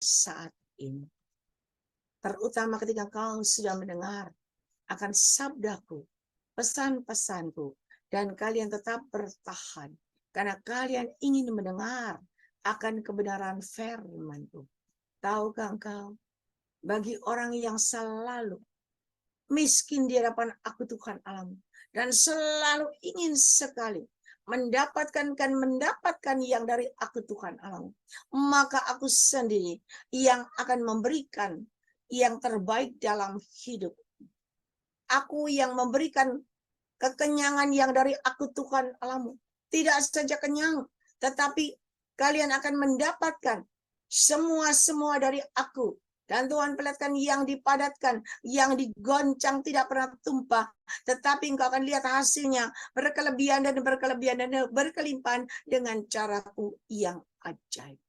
saat ini. Terutama ketika kau sudah mendengar akan sabdaku, pesan-pesanku, dan kalian tetap bertahan karena kalian ingin mendengar akan kebenaran firman-Ku. Tahukah engkau, bagi orang yang selalu miskin di hadapan aku Tuhan alam, dan selalu ingin sekali mendapatkan yang dari aku Tuhan alam, maka aku sendiri yang akan memberikan yang terbaik dalam hidup. Aku yang memberikan kekenyangan yang dari aku Tuhan alam. Tidak saja kenyang, tetapi kalian akan mendapatkan semua dari aku. Dan Tuhan perlihatkan yang dipadatkan, yang digoncang tidak pernah tumpah. Tetapi engkau akan lihat hasilnya berkelebihan dan berkelimpahan dengan caraku yang ajaib.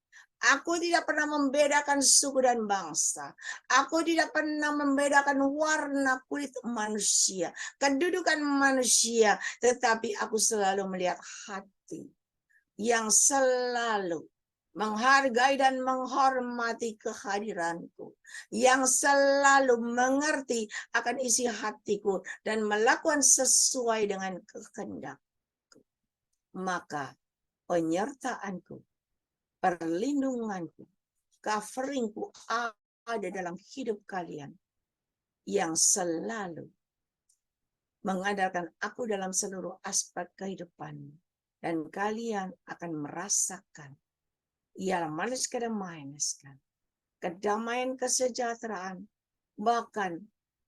Aku tidak pernah membedakan suku dan bangsa. Aku tidak pernah membedakan warna kulit manusia, kedudukan manusia. Tetapi aku selalu melihat hati yang selalu menghargai dan menghormati kehadiranku, yang selalu mengerti akan isi hatiku dan melakukan sesuai dengan kehendakku. Maka penyertaanku, perlindunganku, coveringku ada dalam hidup kalian yang selalu mengandalkan aku dalam seluruh aspek kehidupan. Dan kalian akan merasakan ialah manis kedamaian, kedamaian kesejahteraan, bahkan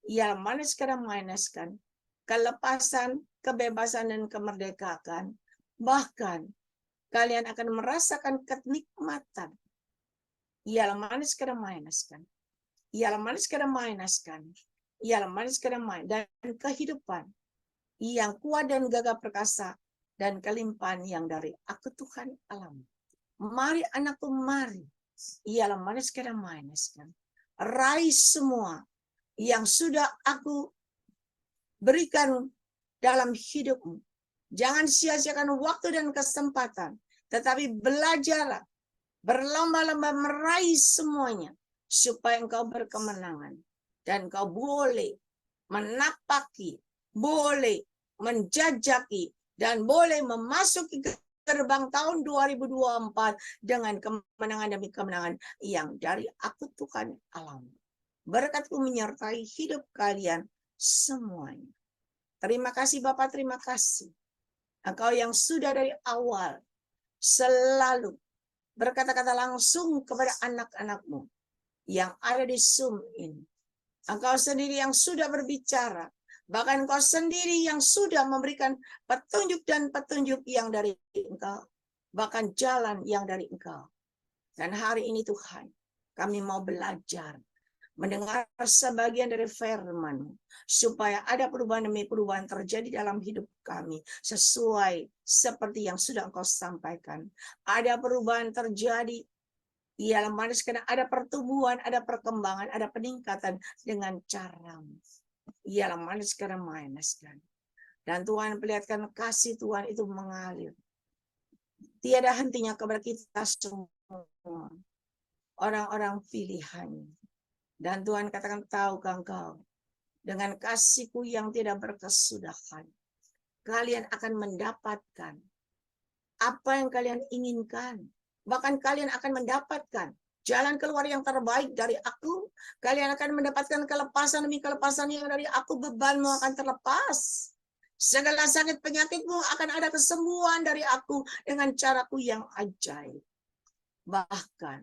ialah manis kedamaian, kelepasan, kebebasan, dan kemerdekaan. Bahkan kalian akan merasakan kenikmatan. Ialah manis kedamaian, ialah manis kedamaian, ialah manis kedamaian dan kehidupan yang kuat dan gagah perkasa dan kelimpahan yang dari aku Tuhan alam. Mari anakku, mari. Ialah manis kedamaian, raih semua yang sudah aku berikan dalam hidupmu. Jangan sia-siakan waktu dan kesempatan, tetapi belajarlah, berlomba-lomba meraih semuanya, supaya engkau berkemenangan. Dan engkau boleh menapaki, boleh menjajaki, dan boleh memasuki gerbang tahun 2024 dengan kemenangan demi kemenangan yang dari aku Tuhan alam. Berkatku menyertai hidup kalian semuanya. Terima kasih Bapak, terima kasih. Engkau yang sudah dari awal selalu berkata-kata langsung kepada anak-anakmu yang ada di Zoom ini. Engkau sendiri yang sudah berbicara. Bahkan engkau sendiri yang sudah memberikan petunjuk dan petunjuk yang dari engkau. Bahkan jalan yang dari engkau. Dan hari ini Tuhan, kami mau belajar mendengar sebagian dari firman, supaya ada perubahan demi perubahan terjadi dalam hidup kami, sesuai seperti yang sudah engkau sampaikan. Ada perubahan terjadi, ialah manis karena ada pertumbuhan, ada perkembangan, ada peningkatan dengan caramu. Ialah manis karena manis kan. Dan Tuhan perlihatkan kasih Tuhan itu mengalir. Tiada hentinya kepada kita semua. Orang-orang pilihannya. Dan Tuhan katakan, tahukah engkau, dengan kasihku yang tidak berkesudahan, kalian akan mendapatkan apa yang kalian inginkan. Bahkan kalian akan mendapatkan jalan keluar yang terbaik dari aku. Kalian akan mendapatkan kelepasan demi kelepasan yang dari aku. Bebanmu akan terlepas. Segala sakit penyakitmu akan ada kesembuhan dari aku dengan caraku yang ajaib. Bahkan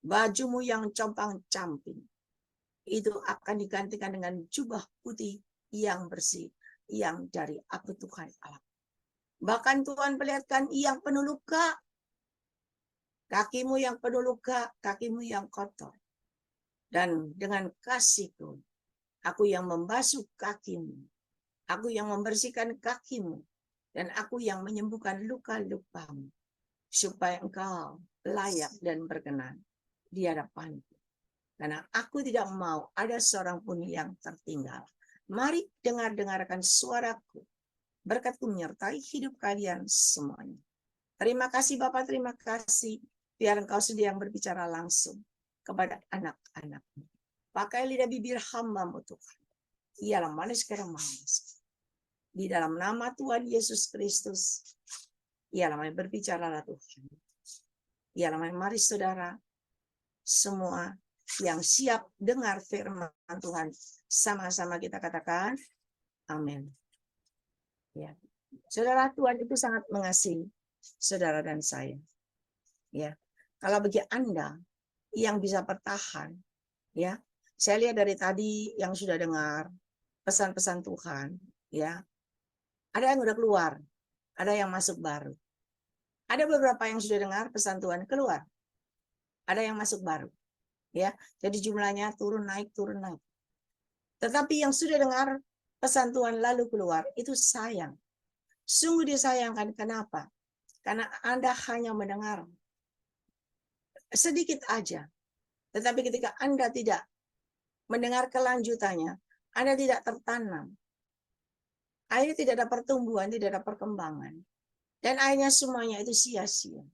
bajumu yang compang-camping itu akan digantikan dengan jubah putih yang bersih yang dari aku Tuhan Allah. Bahkan Tuhan perlihatkan yang penuh luka, kakimu yang penuh luka, kakimu yang kotor. Dan dengan kasihku, aku yang membasuh kakimu, aku yang membersihkan kakimu, dan aku yang menyembuhkan luka-lukamu, supaya engkau layak dan berkenan di hadapanku. Karena aku tidak mau ada seorang pun yang tertinggal. Mari dengarkan suaraku. Berkatku menyertai hidup kalian semuanya. Terima kasih Bapak, terima kasih. biar Engkau sendiri yang berbicara langsung kepada anak-anak-Mu. Pakai lidah bibir hamba-Mu Tuhan. Ialah manis kera manis. Di dalam nama Tuhan Yesus Kristus, ialah berbicara Tuhan. Ialah mari saudara, semua yang siap dengar firman Tuhan, sama-sama kita katakan, amin. Ya. Saudara, Tuhan itu sangat mengasihi saudara dan saya. Ya. Kalau bagi Anda yang bisa bertahan, ya, saya lihat dari tadi yang sudah dengar pesan-pesan Tuhan, ya, ada yang udah keluar, ada yang masuk baru. Ada beberapa yang sudah dengar pesan Tuhan keluar, ada yang masuk baru, ya. Jadi jumlahnya turun naik. Tetapi yang sudah dengar pesan Tuhan lalu keluar, itu sayang. Sungguh disayangkan. Kenapa? Karena Anda hanya mendengar sedikit aja. Tetapi ketika Anda tidak mendengar kelanjutannya, Anda tidak tertanam. Akhirnya tidak ada pertumbuhan, tidak ada perkembangan. Dan akhirnya semuanya itu sia-sia.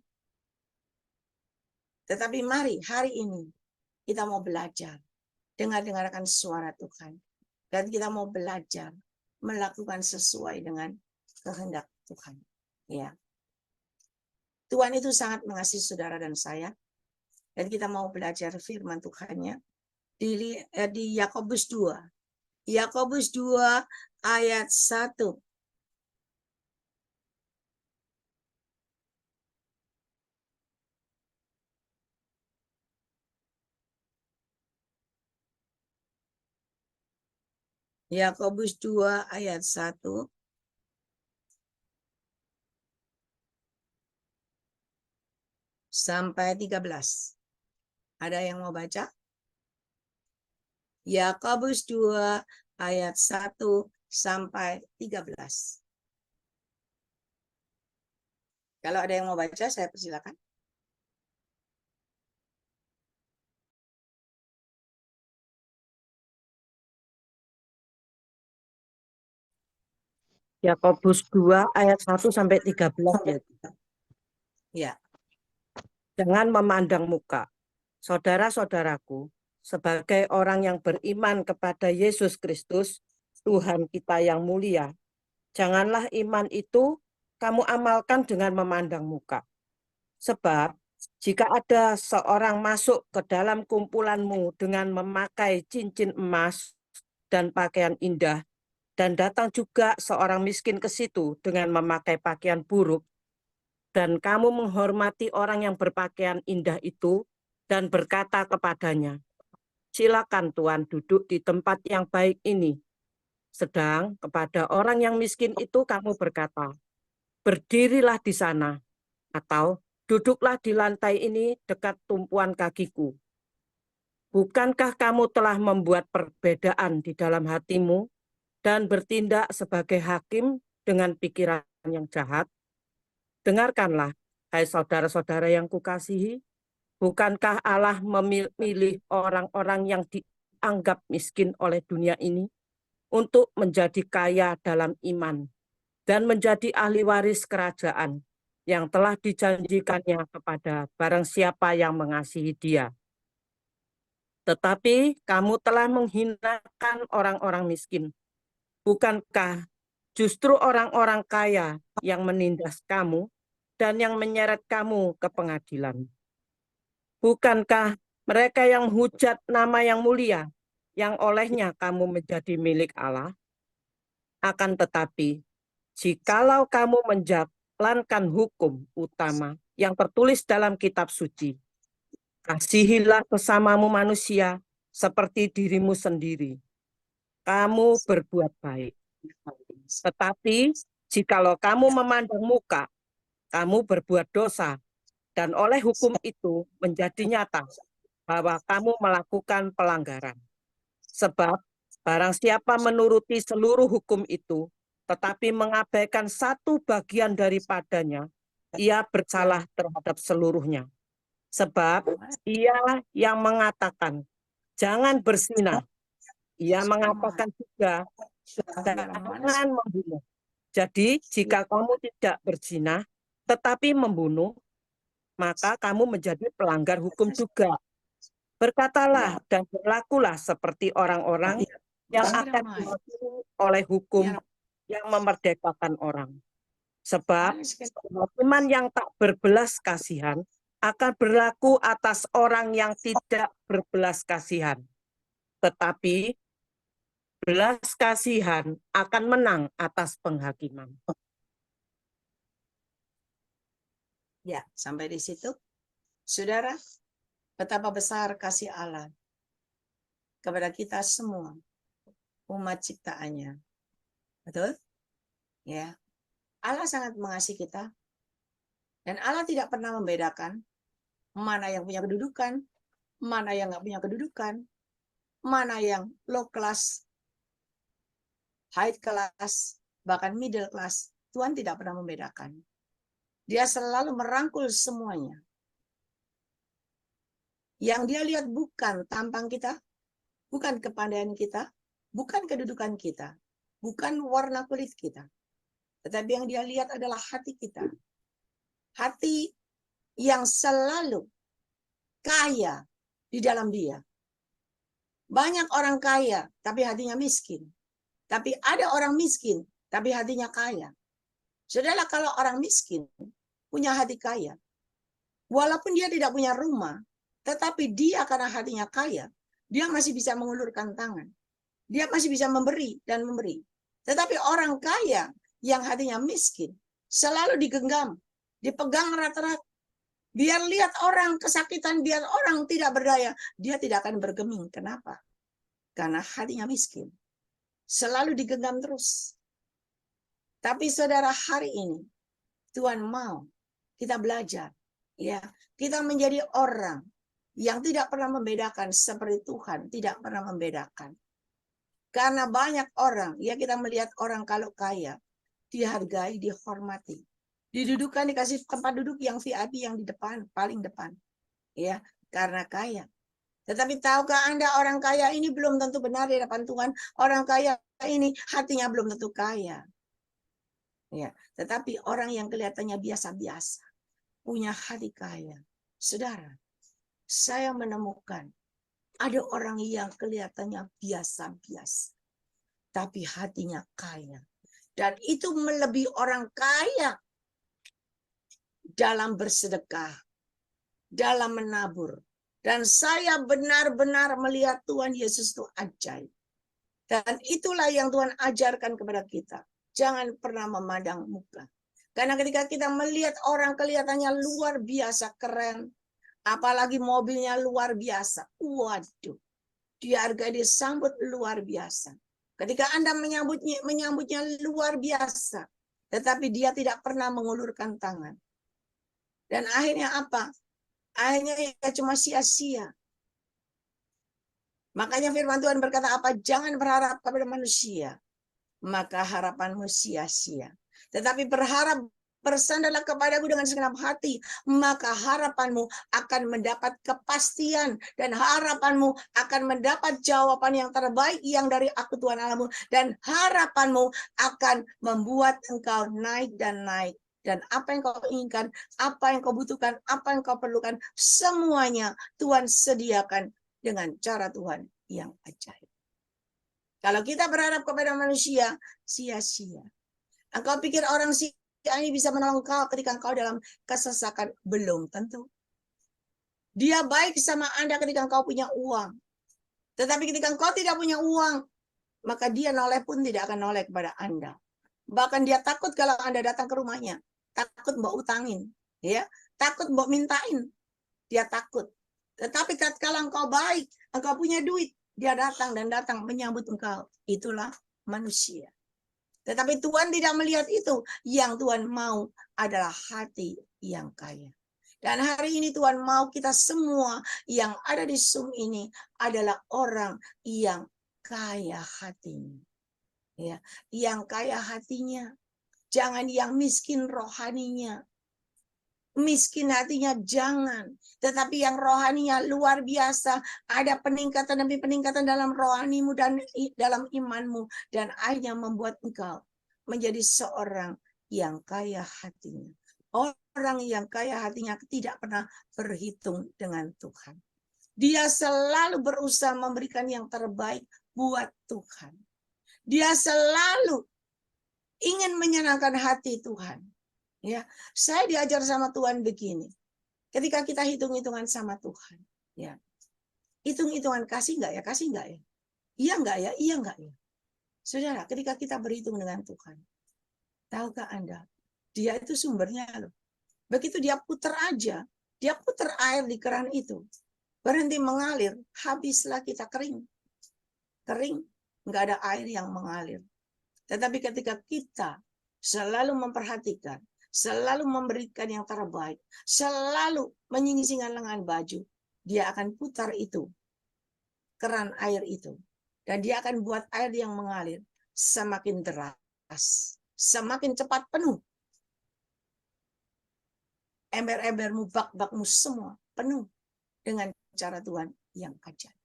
Tetapi mari hari ini kita mau belajar. Dengarkan suara Tuhan. Dan kita mau belajar melakukan sesuai dengan kehendak Tuhan. Ya. Tuhan itu sangat mengasihi saudara dan saya. Dan kita mau belajar firman Tuhannya di Yakobus 2. Yakobus 2 ayat 1. Yakobus 2 ayat 1 sampai 13. Ada yang mau baca? Yakobus 2 ayat 1 sampai 13. Kalau ada yang mau baca, saya persilakan. Yakobus 2 ayat 1 sampai 13 ya. Ya. Jangan memandang muka. Saudara-saudaraku, sebagai orang yang beriman kepada Yesus Kristus, Tuhan kita yang mulia, janganlah iman itu kamu amalkan dengan memandang muka. Sebab jika ada seorang masuk ke dalam kumpulanmu dengan memakai cincin emas dan pakaian indah, dan datang juga seorang miskin ke situ dengan memakai pakaian buruk, dan kamu menghormati orang yang berpakaian indah itu dan berkata kepadanya, silakan Tuan duduk di tempat yang baik ini. Sedang kepada orang yang miskin itu kamu berkata, berdirilah di sana, atau duduklah di lantai ini dekat tumpuan kakiku. Bukankah kamu telah membuat perbedaan di dalam hatimu dan bertindak sebagai hakim dengan pikiran yang jahat? Dengarkanlah, hai saudara-saudara yang kukasihi, bukankah Allah memilih orang-orang yang dianggap miskin oleh dunia ini untuk menjadi kaya dalam iman dan menjadi ahli waris kerajaan yang telah dijanjikannya kepada barang siapa yang mengasihi Dia. Tetapi kamu telah menghinakan orang-orang miskin. Bukankah justru orang-orang kaya yang menindas kamu dan yang menyeret kamu ke pengadilan? Bukankah mereka yang menghujat nama yang mulia, yang olehnya kamu menjadi milik Allah? Akan tetapi, jikalau kamu menjalankan hukum utama yang tertulis dalam kitab suci, kasihilah sesamamu manusia seperti dirimu sendiri. Kamu berbuat baik. Tetapi, jikalau kamu memandang muka, kamu berbuat dosa, dan oleh hukum itu menjadi nyata bahwa kamu melakukan pelanggaran. Sebab barang siapa menuruti seluruh hukum itu, tetapi mengabaikan satu bagian daripadanya, ia bersalah terhadap seluruhnya. Sebab ia yang mengatakan, jangan berzina. Ia mengatakan juga, jangan membunuh. Jadi jika kamu tidak berzina, tetapi membunuh, maka kamu menjadi pelanggar hukum juga. Berkatalah dan berlakulah seperti orang-orang yang akan dihakimi oleh hukum yang memerdekakan orang. Sebab penghakiman yang tak berbelas kasihan akan berlaku atas orang yang tidak berbelas kasihan. Tetapi belas kasihan akan menang atas penghakiman. Ya, sampai di situ. Saudara, betapa besar kasih Allah kepada kita semua, umat ciptaannya. Betul? Ya. Allah sangat mengasihi kita. Dan Allah tidak pernah membedakan mana yang punya kedudukan, mana yang nggak punya kedudukan, mana yang low class, high class, bahkan middle class. Tuhan tidak pernah membedakan. Dia selalu merangkul semuanya. Yang dia lihat bukan tampang kita, bukan kepandaian kita, bukan kedudukan kita, bukan warna kulit kita. Tetapi yang dia lihat adalah hati kita. Hati yang selalu kaya di dalam dia. Banyak orang kaya, tapi hatinya miskin. Tapi ada orang miskin, tapi hatinya kaya. Saudara, kalau orang miskin punya hati kaya, walaupun dia tidak punya rumah, tetapi dia karena hatinya kaya, dia masih bisa mengulurkan tangan. Dia masih bisa memberi dan memberi. Tetapi orang kaya yang hatinya miskin, selalu digenggam, dipegang erat-erat. Biar lihat orang kesakitan, biar orang tidak berdaya, dia tidak akan bergeming. Kenapa? Karena hatinya miskin. Selalu digenggam terus. Tapi saudara, hari ini Tuhan mau kita belajar, ya, kita menjadi orang yang tidak pernah membedakan seperti Tuhan tidak pernah membedakan. Karena banyak orang, ya, kita melihat orang kalau kaya dihargai, dihormati, didudukan, dikasih tempat duduk yang VIP yang di depan, paling depan, ya, karena kaya. Tetapi tahukah Anda, orang kaya ini belum tentu benar di hadapan Tuhan. Orang kaya ini hatinya belum tentu kaya. Ya, tetapi orang yang kelihatannya biasa-biasa, punya hati kaya. Saudara, saya menemukan ada orang yang kelihatannya biasa-biasa, tapi hatinya kaya. Dan itu melebihi orang kaya dalam bersedekah, dalam menabur. Dan saya benar-benar melihat Tuhan Yesus itu ajaib. Dan itulah yang Tuhan ajarkan kepada kita. Jangan pernah memandang muka. Karena ketika kita melihat orang kelihatannya luar biasa keren, apalagi mobilnya luar biasa, waduh, dihargai, disambut luar biasa. Ketika Anda menyambutnya luar biasa, tetapi dia tidak pernah mengulurkan tangan. Dan akhirnya apa? Akhirnya ya cuma sia-sia. Makanya firman Tuhan berkata apa? Jangan berharap kepada manusia, maka harapanmu sia-sia. Tetapi berharap, bersandarlah kepadaku dengan segenap hati, maka harapanmu akan mendapat kepastian, dan harapanmu akan mendapat jawaban yang terbaik yang dari aku Tuhan Allahmu, dan harapanmu akan membuat engkau naik dan naik. Dan apa yang kau inginkan, apa yang kau butuhkan, apa yang kau perlukan, semuanya Tuhan sediakan dengan cara Tuhan yang ajaib. Kalau kita berharap kepada manusia, sia-sia. Engkau pikir orang sia ini bisa menolong kau ketika engkau dalam kesesakan? Belum tentu. Dia baik sama Anda ketika engkau punya uang. Tetapi ketika engkau tidak punya uang, maka dia noleh pun tidak akan noleh kepada Anda. Bahkan dia takut kalau Anda datang ke rumahnya. Takut mbok utangin. Ya, takut mbok mintain. Dia takut. Tetapi kalau engkau baik, engkau punya duit, dia datang dan datang menyambut engkau. Itulah manusia. Tetapi Tuhan tidak melihat itu. Yang Tuhan mau adalah hati yang kaya. Dan hari ini Tuhan mau kita semua yang ada di Zoom ini adalah orang yang kaya hatinya. Ya, yang kaya hatinya. Jangan yang miskin rohaninya. Miskin hatinya jangan, tetapi yang rohaninya luar biasa, ada peningkatan demi peningkatan dalam rohanimu dan dalam imanmu, dan akhirnya membuat engkau menjadi seorang yang kaya hatinya, orang yang kaya hatinya tidak pernah berhitung dengan Tuhan. Dia selalu berusaha memberikan yang terbaik buat Tuhan. Dia selalu ingin menyenangkan hati Tuhan. Ya, saya diajar sama Tuhan begini. Ketika kita hitung-hitungan sama Tuhan, ya, hitung-hitungan kasih nggak ya, kasih nggak ya, iya nggak ya, iya nggak ya. Saudara, ketika kita berhitung dengan Tuhan, tahukah Anda, Dia itu sumbernya loh. Begitu dia putar aja, dia putar air di keran itu, berhenti mengalir, habislah kita kering. Kering, nggak ada air yang mengalir. Tetapi ketika kita selalu memperhatikan, selalu memberikan yang terbaik, selalu menyisihkan lengan baju, dia akan putar itu, keran air itu. Dan dia akan buat air yang mengalir semakin deras, semakin cepat penuh. Ember-embermu, bak-bakmu semua penuh dengan cara Tuhan yang ajaib.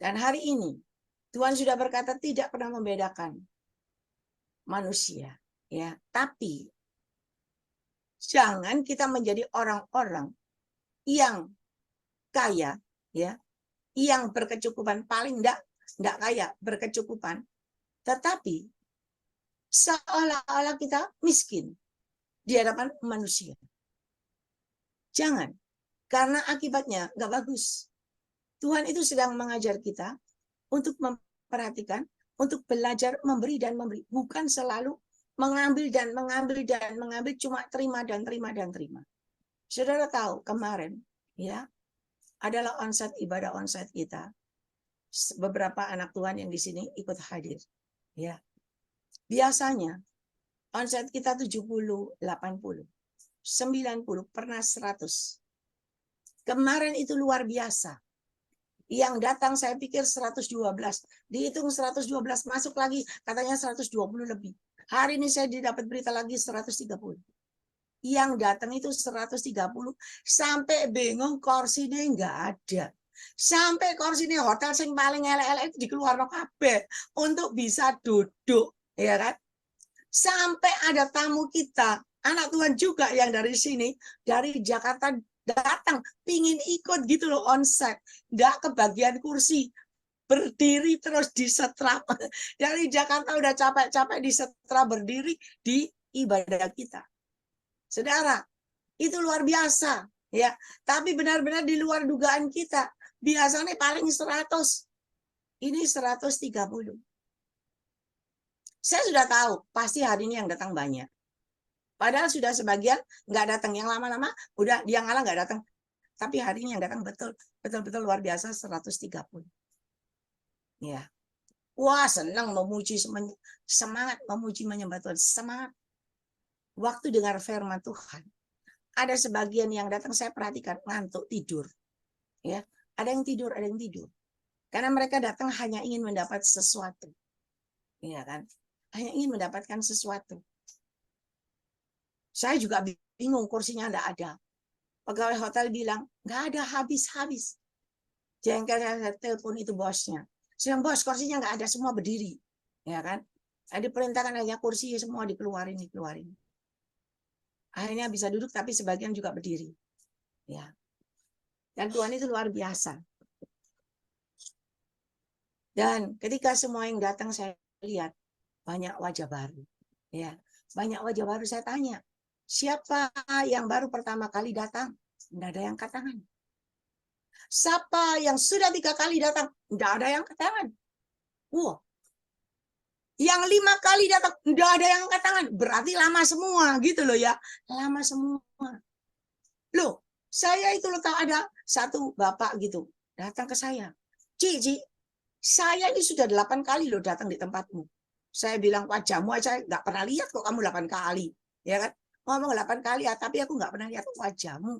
Dan hari ini Tuhan sudah berkata tidak pernah membedakan manusia, ya. Tapi jangan kita menjadi orang-orang yang kaya, ya, yang berkecukupan, paling enggak kaya, berkecukupan, tetapi seolah-olah kita miskin di hadapan manusia. Jangan, karena akibatnya nggak bagus. Tuhan itu sedang mengajar kita untuk memperhatikan, untuk belajar memberi dan memberi, bukan selalu mengambil dan mengambil dan mengambil, cuma terima dan terima dan terima. Saudara tahu kemarin, ya, adalah onsite, ibadah onsite kita. Beberapa anak Tuhan yang di sini ikut hadir, ya. Biasanya onsite kita 70, 80, 90, pernah 100. Kemarin itu luar biasa. Yang datang saya pikir 112. Dihitung 112, masuk lagi katanya 120 lebih. Hari ini saya didapat berita lagi 130. Yang datang itu 130, sampai bingung kursinya nggak ada. Sampai kursinya hotel sing paling elek-elek dikeluarno kabeh untuk bisa duduk, ya kan? Sampai ada tamu kita, anak Tuhan juga yang dari sini, dari Jakarta datang, pingin ikut gitu loh onsite, nggak kebagian kursi, berdiri terus di setrap. Dari Jakarta udah capek-capek di setrap berdiri di ibadah kita. Saudara, itu luar biasa, ya. Tapi benar-benar di luar dugaan kita. Biasanya paling 100, ini 130. Saya sudah tahu, pasti hari ini yang datang banyak. Padahal sudah sebagian nggak datang, yang lama-lama udah dia ngalah nggak datang. Tapi hari ini yang datang betul-betul luar biasa 130. Ya. Wah, senang memuji, semangat memuji menyembah Tuhan, semangat. Waktu dengar firman Tuhan, ada sebagian yang datang saya perhatikan ngantuk, tidur. Ya, ada yang tidur, ada yang tidur. Karena mereka datang hanya ingin mendapat sesuatu. Iya kan? Hanya ingin mendapatkan sesuatu. Saya juga bingung, kursinya enggak ada. Pegawai hotel bilang, enggak ada, habis-habis. Jengkel saya telepon itu bosnya. Saya bilang, bos, kursinya enggak ada, semua berdiri. Ya kan? Saya diperintahkan hanya kursi semua dikeluarin. Akhirnya bisa duduk, tapi sebagian juga berdiri. Ya. Dan Tuhan itu luar biasa. Dan ketika semua yang datang saya lihat banyak wajah baru. Ya, banyak wajah baru. Saya tanya, siapa yang baru pertama kali datang? Tidak ada yang angkat tangan. Siapa yang sudah 3 kali datang? Tidak ada yang angkat tangan. Wow. Yang 5 kali datang, tidak ada yang angkat tangan. Berarti lama semua gitu loh ya. Lama semua. Loh, saya itu loh tahu ada satu bapak gitu datang ke saya. Cici, saya ini sudah 8 kali loh datang di tempatmu. Saya bilang, wajahmu aja nggak pernah lihat kok kamu 8 kali. Ya kan? Ngomong 8 kali ya, tapi aku nggak pernah lihat wajahmu.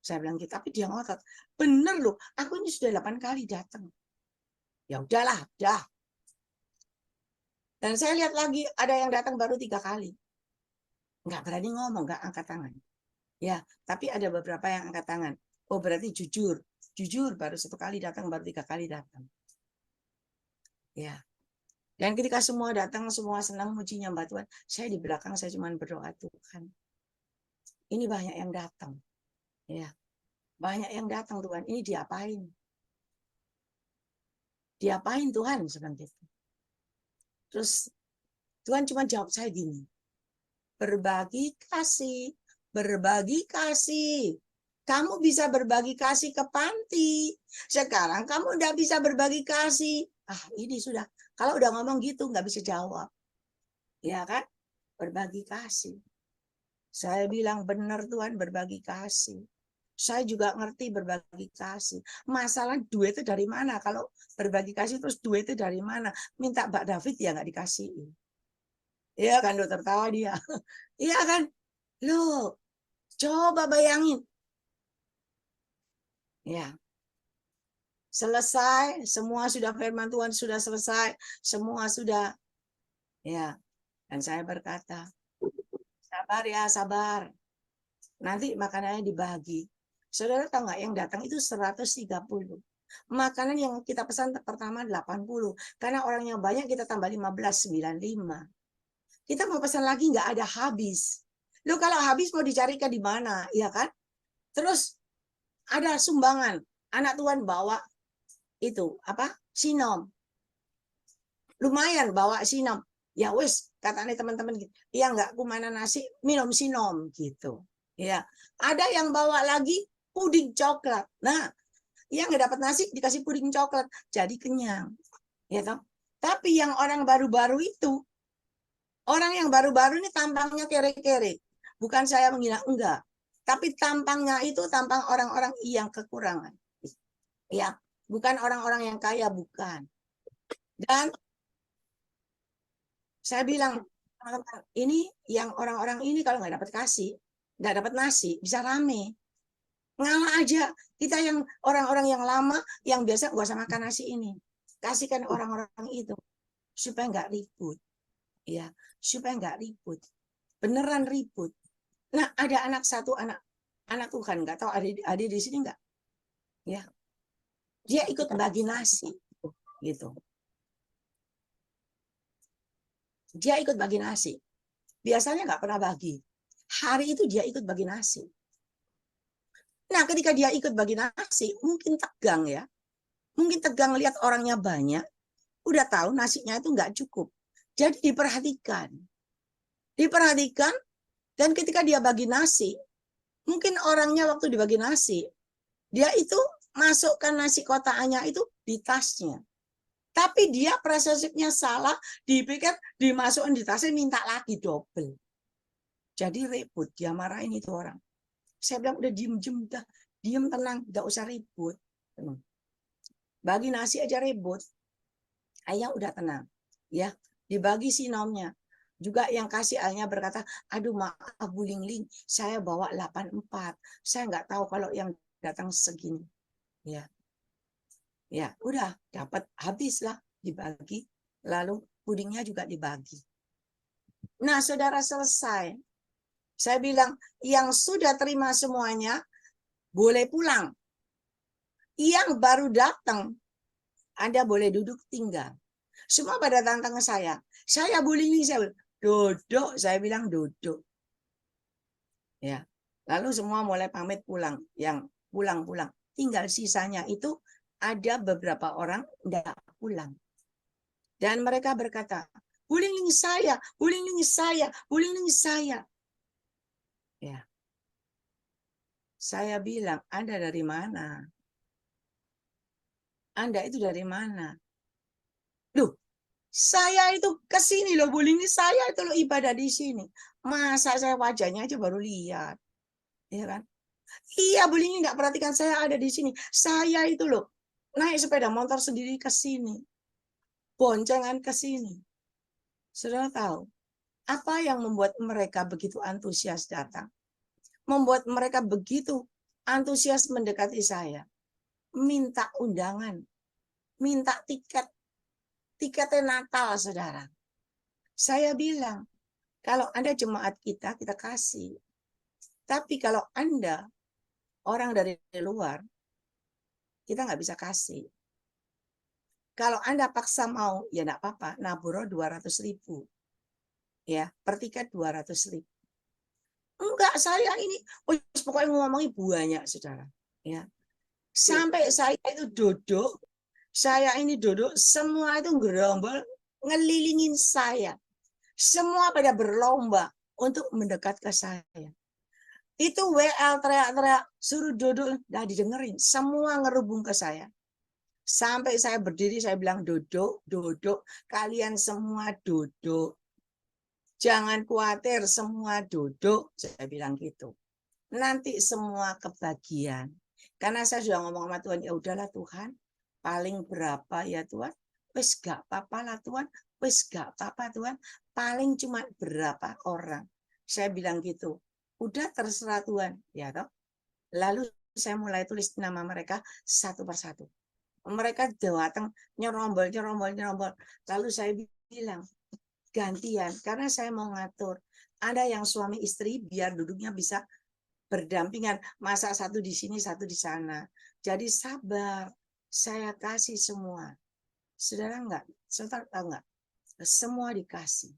Saya bilang gitu, tapi dia ngotot. Bener loh, aku ini sudah 8 kali datang. Ya udahlah, dah. Dan saya lihat lagi ada yang datang baru 3 kali. Nggak berani ngomong, nggak angkat tangan. Ya, tapi ada beberapa yang angkat tangan. Oh, berarti jujur. Jujur, baru 1 kali datang, baru 3 kali datang. Ya. Dan ketika semua datang, semua senang muji nyembah Tuhan, saya di belakang saya cuma berdoa, Tuhan, Ini banyak yang datang. Ya, banyak yang datang Tuhan. Ini diapain? Diapain Tuhan seperti itu? Terus Tuhan cuma jawab saya gini, berbagi kasih, berbagi kasih. Kamu bisa berbagi kasih ke panti. Sekarang kamu udah bisa berbagi kasih. Ah, ini sudah. Kalau udah ngomong gitu nggak bisa jawab. Ya kan? Berbagi kasih. Saya bilang benar Tuhan, berbagi kasih. Saya juga ngerti berbagi kasih. Masalah duit itu dari mana? Kalau berbagi kasih terus duit itu dari mana? Minta Mbak David ya nggak dikasih. Iya kan, dokter tertawa dia. Iya kan? Loh, coba bayangin. Ya, selesai, semua sudah firman Tuhan sudah selesai, semua sudah. Ya, dan saya berkata, sabar ya, sabar. Nanti makanannya dibagi. Saudara tahu nggak yang datang itu 130. Makanan yang kita pesan pertama 80. Karena orangnya banyak kita tambah 15, 95. Kita mau pesan lagi nggak ada habis. Loh kalau habis mau dicarikan di mana? Iya kan? Terus ada sumbangan. Anak Tuhan bawa itu apa? Sinom. Lumayan bawa sinom. Ya wis, katanya teman-teman gitu. Ya nggak kumana nasi, minum sinom gitu. Ya, ada yang bawa lagi puding coklat. Nah, yang nggak dapat nasi dikasih puding coklat, jadi kenyang. Ya toh? Tapi yang orang baru-baru itu, orang yang baru-baru ini tampangnya kere-kere. Bukan saya menghina, enggak. Tapi tampangnya itu tampang orang-orang yang kekurangan. Ya, bukan orang-orang yang kaya, bukan. Dan saya bilang, ini yang orang-orang ini kalau nggak dapat kasih, nggak dapat nasi, bisa rame. Ngalah aja. Kita yang orang-orang yang lama, yang biasa nggak usah makan nasi ini. Kasihkan orang-orang itu. Supaya nggak ribut. Ya, supaya nggak ribut. Beneran ribut. Nah, ada anak satu, anak Tuhan, nggak tahu ada di sini nggak? Ya, dia ikut bagi nasi. Gitu. Dia ikut bagi nasi. Biasanya nggak pernah bagi. Hari itu dia ikut bagi nasi. Nah, ketika dia ikut bagi nasi, mungkin tegang ya. Mungkin tegang lihat orangnya banyak. Udah tahu nasinya itu nggak cukup. Jadi diperhatikan. Diperhatikan, dan ketika dia bagi nasi, mungkin orangnya waktu dibagi nasi, dia itu masukkan nasi kotaannya itu di tasnya. Tapi dia prosesnya salah, dipikir dimasukkan di tasnya, minta lagi double. Jadi ribut, dia marahin itu orang. Saya bilang udah diem dah, diem tenang, nggak usah ribut. Bagi nasi aja ribut. Ayah udah tenang, ya. Dibagi sinomnya. Juga yang kasih ayahnya berkata, aduh maaf Bu Lingling, saya bawa 84. Saya nggak tahu kalau yang datang segini. Ya, ya udah dapat habislah dibagi. Lalu pudingnya juga dibagi. Nah, saudara selesai. Saya bilang, yang sudah terima semuanya, boleh pulang. Yang baru datang, Anda boleh duduk tinggal. Semua pada tantang saya. Saya bullying, saya bilang, duduk. Saya bilang duduk. Ya. Lalu semua mulai pamit pulang. Yang pulang-pulang. Tinggal sisanya itu ada beberapa orang tidak pulang. Dan mereka berkata, bullying saya, bullying saya, bullying saya. Ya. Saya bilang, Anda dari mana? Anda itu dari mana? Loh, saya itu ke sini loh, bullying saya itu loh ibadah di sini. Masa saya wajahnya aja baru lihat. Ya kan? Iya, bullying nggak perhatikan saya ada di sini. Saya itu loh naik sepeda motor sendiri ke sini. Boncengan ke sini. Saudara tahu, apa yang membuat mereka begitu antusias datang? Membuat mereka begitu antusias mendekati saya. Minta undangan, minta tiket. Tiketnya Natal, saudara. Saya bilang, kalau Anda jemaat kita kasih. Tapi kalau Anda orang dari luar, kita nggak bisa kasih. Kalau Anda paksa mau, ya nggak apa-apa. Naburo 200.000. Ya, per tiket 200.000. Enggak, saya ini pokoknya ngomongin banyak, saudara. Ya, sampai saya itu duduk, semua itu gerombol ngelilingin saya. Semua pada berlomba untuk mendekat ke saya. Itu WL teriak-teriak, suruh duduk, dah didengerin. Semua ngerubung ke saya. Sampai saya berdiri, saya bilang duduk, duduk. Kalian semua duduk. Jangan khawatir, semua duduk. Saya bilang gitu. Nanti semua kebagian. Karena saya sudah ngomong sama Tuhan, ya udahlah Tuhan, paling berapa ya Tuhan? Wes gak apa-apa lah Tuhan, wes gak apa-apa Tuhan, paling cuma berapa orang. Saya bilang gitu, udah terserah Tuhan, ya toh. Lalu saya mulai tulis nama mereka satu persatu. Mereka datang nyerombol. Lalu saya bilang, gantian, karena saya mau ngatur. Ada yang suami istri biar duduknya bisa berdampingan, masa satu di sini, satu di sana. Jadi sabar, saya kasih semua. Saudara enggak? Saudara tahu enggak? Semua dikasih.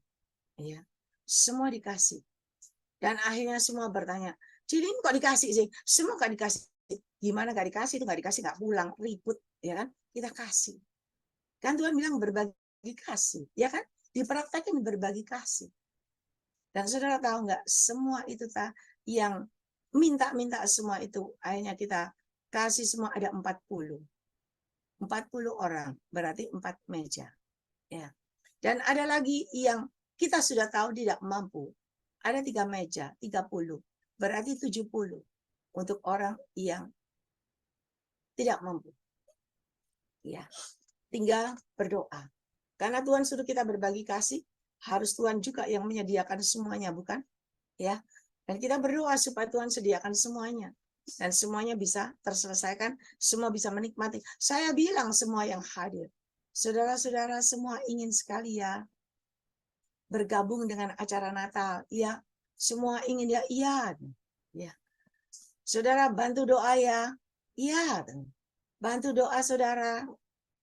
Ya. Semua dikasih. Dan akhirnya semua bertanya, Cilin kok dikasih sih? Semua kok dikasih. Gimana gak dikasih? Itu gak dikasih, gak pulang, ribut. Ya kan? Kita kasih. Kan Tuhan bilang berbagi kasih. Ya kan? Dipraktekin berbagi kasih. Dan saudara tahu nggak, semua itu yang minta-minta semua itu, akhirnya kita kasih semua ada 40 orang, berarti 4 meja. Ya. Dan ada lagi yang kita sudah tahu tidak mampu, ada 3 meja, 30, berarti 70 untuk orang yang tidak mampu. Ya, tinggal berdoa. Karena Tuhan suruh kita berbagi kasih, harus Tuhan juga yang menyediakan semuanya, bukan? Ya. Dan kita berdoa supaya Tuhan sediakan semuanya. Dan semuanya bisa terselesaikan, semua bisa menikmati. Saya bilang semua yang hadir. Saudara-saudara semua ingin sekali ya bergabung dengan acara Natal. Ya, semua ingin ya, iya. Ya. Saudara bantu doa ya. Iya. Bantu doa saudara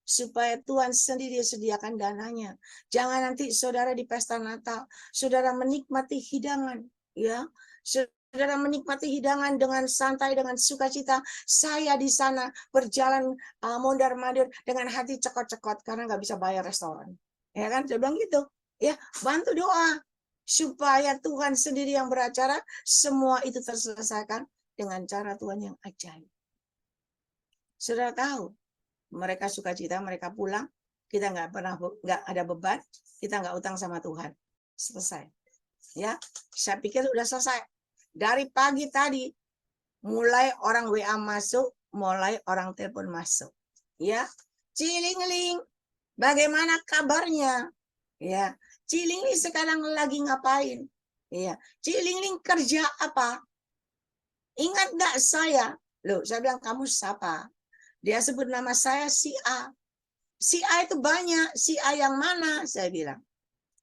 supaya Tuhan sendiri sediakan dananya. Jangan nanti saudara di pesta Natal, saudara menikmati hidangan, ya. Saudara menikmati hidangan dengan santai, dengan sukacita. Saya di sana berjalan mondar-mandir dengan hati cekot-cekot karena nggak bisa bayar restoran. Ya kan, saya bilang gitu. Ya, bantu doa supaya Tuhan sendiri yang beracara, semua itu terselesaikan dengan cara Tuhan yang ajaib. Saudara tahu, mereka sukacita, mereka pulang, kita nggak ada beban, kita nggak utang sama Tuhan, selesai. Ya, saya pikir udah selesai. Dari pagi tadi, mulai orang WA masuk, mulai orang telepon masuk. Ya, Cilingling, bagaimana kabarnya? Ya, Cilingling sekarang lagi ngapain? Ya, Cilingling kerja apa? Ingat nggak saya? Loh, saya bilang kamu siapa? Dia sebut nama saya si A. Si A itu banyak. Si A yang mana? Saya bilang.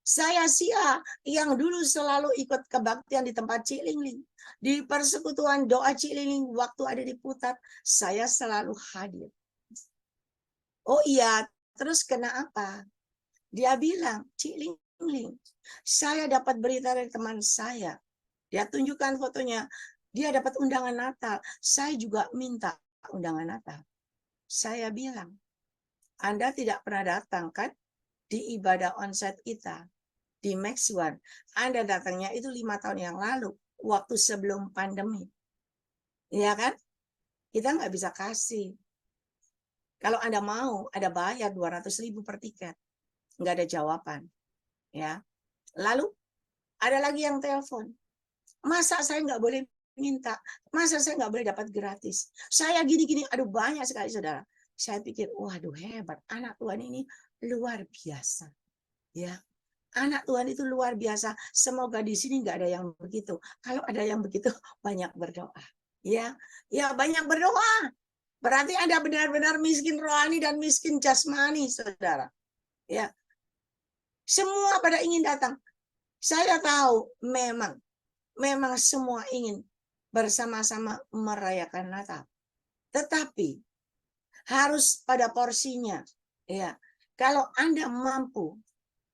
Saya si A yang dulu selalu ikut kebaktian di tempat Cilingling. Di persekutuan doa Cilingling waktu ada di Putat, saya selalu hadir. Oh iya, terus kenapa? Dia bilang, Cilingling, saya dapat berita dari teman saya. Dia tunjukkan fotonya. Dia dapat undangan Natal. Saya juga minta undangan Natal. Saya bilang, Anda tidak pernah datang kan di ibadah onsite kita di Max One. Anda datangnya itu 5 tahun yang lalu, waktu sebelum pandemi. Iya kan? Kita nggak bisa kasih. Kalau Anda mau, ada bayar 200.000 per tiket. Nggak ada jawaban. Ya. Lalu, ada lagi yang telepon. Masa saya nggak boleh minta? Masa saya nggak boleh dapat gratis? Saya gini-gini, aduh banyak sekali saudara. Saya pikir, waduh hebat, anak Tuhan ini luar biasa. Ya, anak Tuhan itu luar biasa. Semoga di sini nggak ada yang begitu. Kalau ada yang begitu, banyak berdoa. Ya, ya banyak berdoa. Berarti Anda benar-benar miskin rohani dan miskin jasmani, saudara. Ya, semua pada ingin datang. Saya tahu memang semua ingin bersama-sama merayakan Natal. Tetapi harus pada porsinya. Ya, kalau Anda mampu,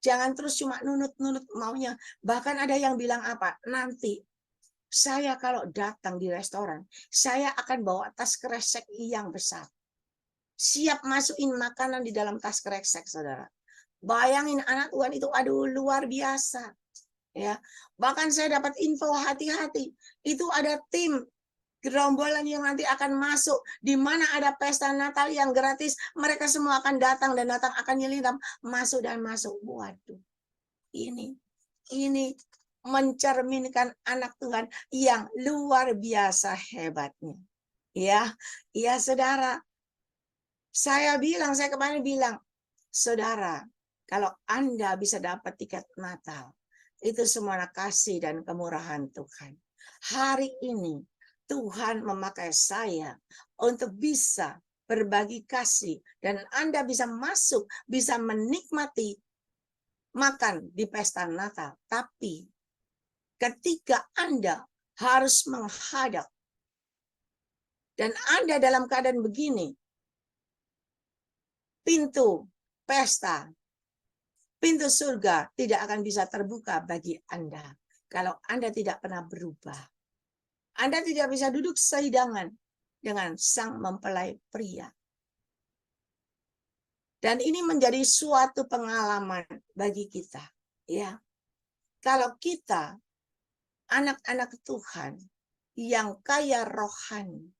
jangan terus cuma nunut-nunut maunya. Bahkan ada yang bilang apa? Nanti Saya kalau datang di restoran, saya akan bawa tas kresek yang besar. Siap masukin makanan di dalam tas kresek, saudara. Bayangin anak Tuhan itu, aduh luar biasa. Ya, bahkan saya dapat info, hati-hati. Itu ada tim gerombolan yang nanti akan masuk, di mana ada pesta Natal yang gratis, mereka semua akan datang dan datang akan nyelinap masuk dan masuk. Waduh, ini mencerminkan anak Tuhan yang luar biasa hebatnya. Ya, ya saudara. Saya kemarin bilang, saudara, kalau Anda bisa dapat tiket Natal, itu semua kasih dan kemurahan Tuhan. Hari ini Tuhan memakai saya untuk bisa berbagi kasih, dan Anda bisa masuk, bisa menikmati makan di pesta Natal. Tapi ketika Anda harus menghadap dan Anda dalam keadaan begini, pintu pesta, pintu surga tidak akan bisa terbuka bagi Anda kalau Anda tidak pernah berubah. Anda tidak bisa duduk sehidangan dengan sang mempelai pria. Dan ini menjadi suatu pengalaman bagi kita, ya. Kalau kita anak-anak Tuhan yang kaya rohani,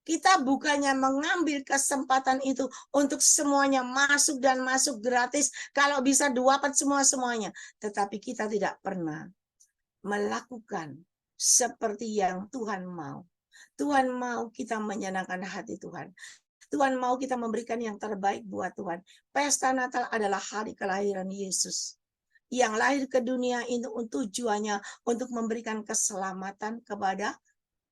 kita bukannya mengambil kesempatan itu untuk semuanya masuk dan masuk gratis, kalau bisa dapat semuanya. Tetapi kita tidak pernah melakukan seperti yang Tuhan mau. Tuhan mau kita menyenangkan hati Tuhan. Tuhan mau kita memberikan yang terbaik buat Tuhan. Pesta Natal adalah hari kelahiran Yesus, yang lahir ke dunia ini untuk tujuannya untuk memberikan keselamatan kepada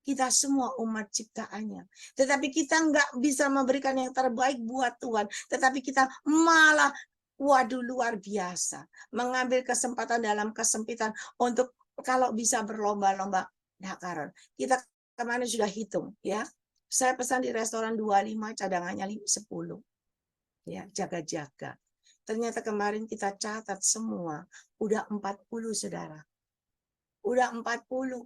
kita semua umat ciptaannya. Tetapi kita nggak bisa memberikan yang terbaik buat Tuhan. Tetapi kita malah, waduh luar biasa, mengambil kesempatan dalam kesempitan untuk kalau bisa berlomba-lomba dakaran. Kita kemarin sudah hitung, ya. Saya pesan di restoran 25, cadangannya 10. Ya, jaga-jaga. Ternyata kemarin kita catat semua, udah 40, saudara. Udah 40.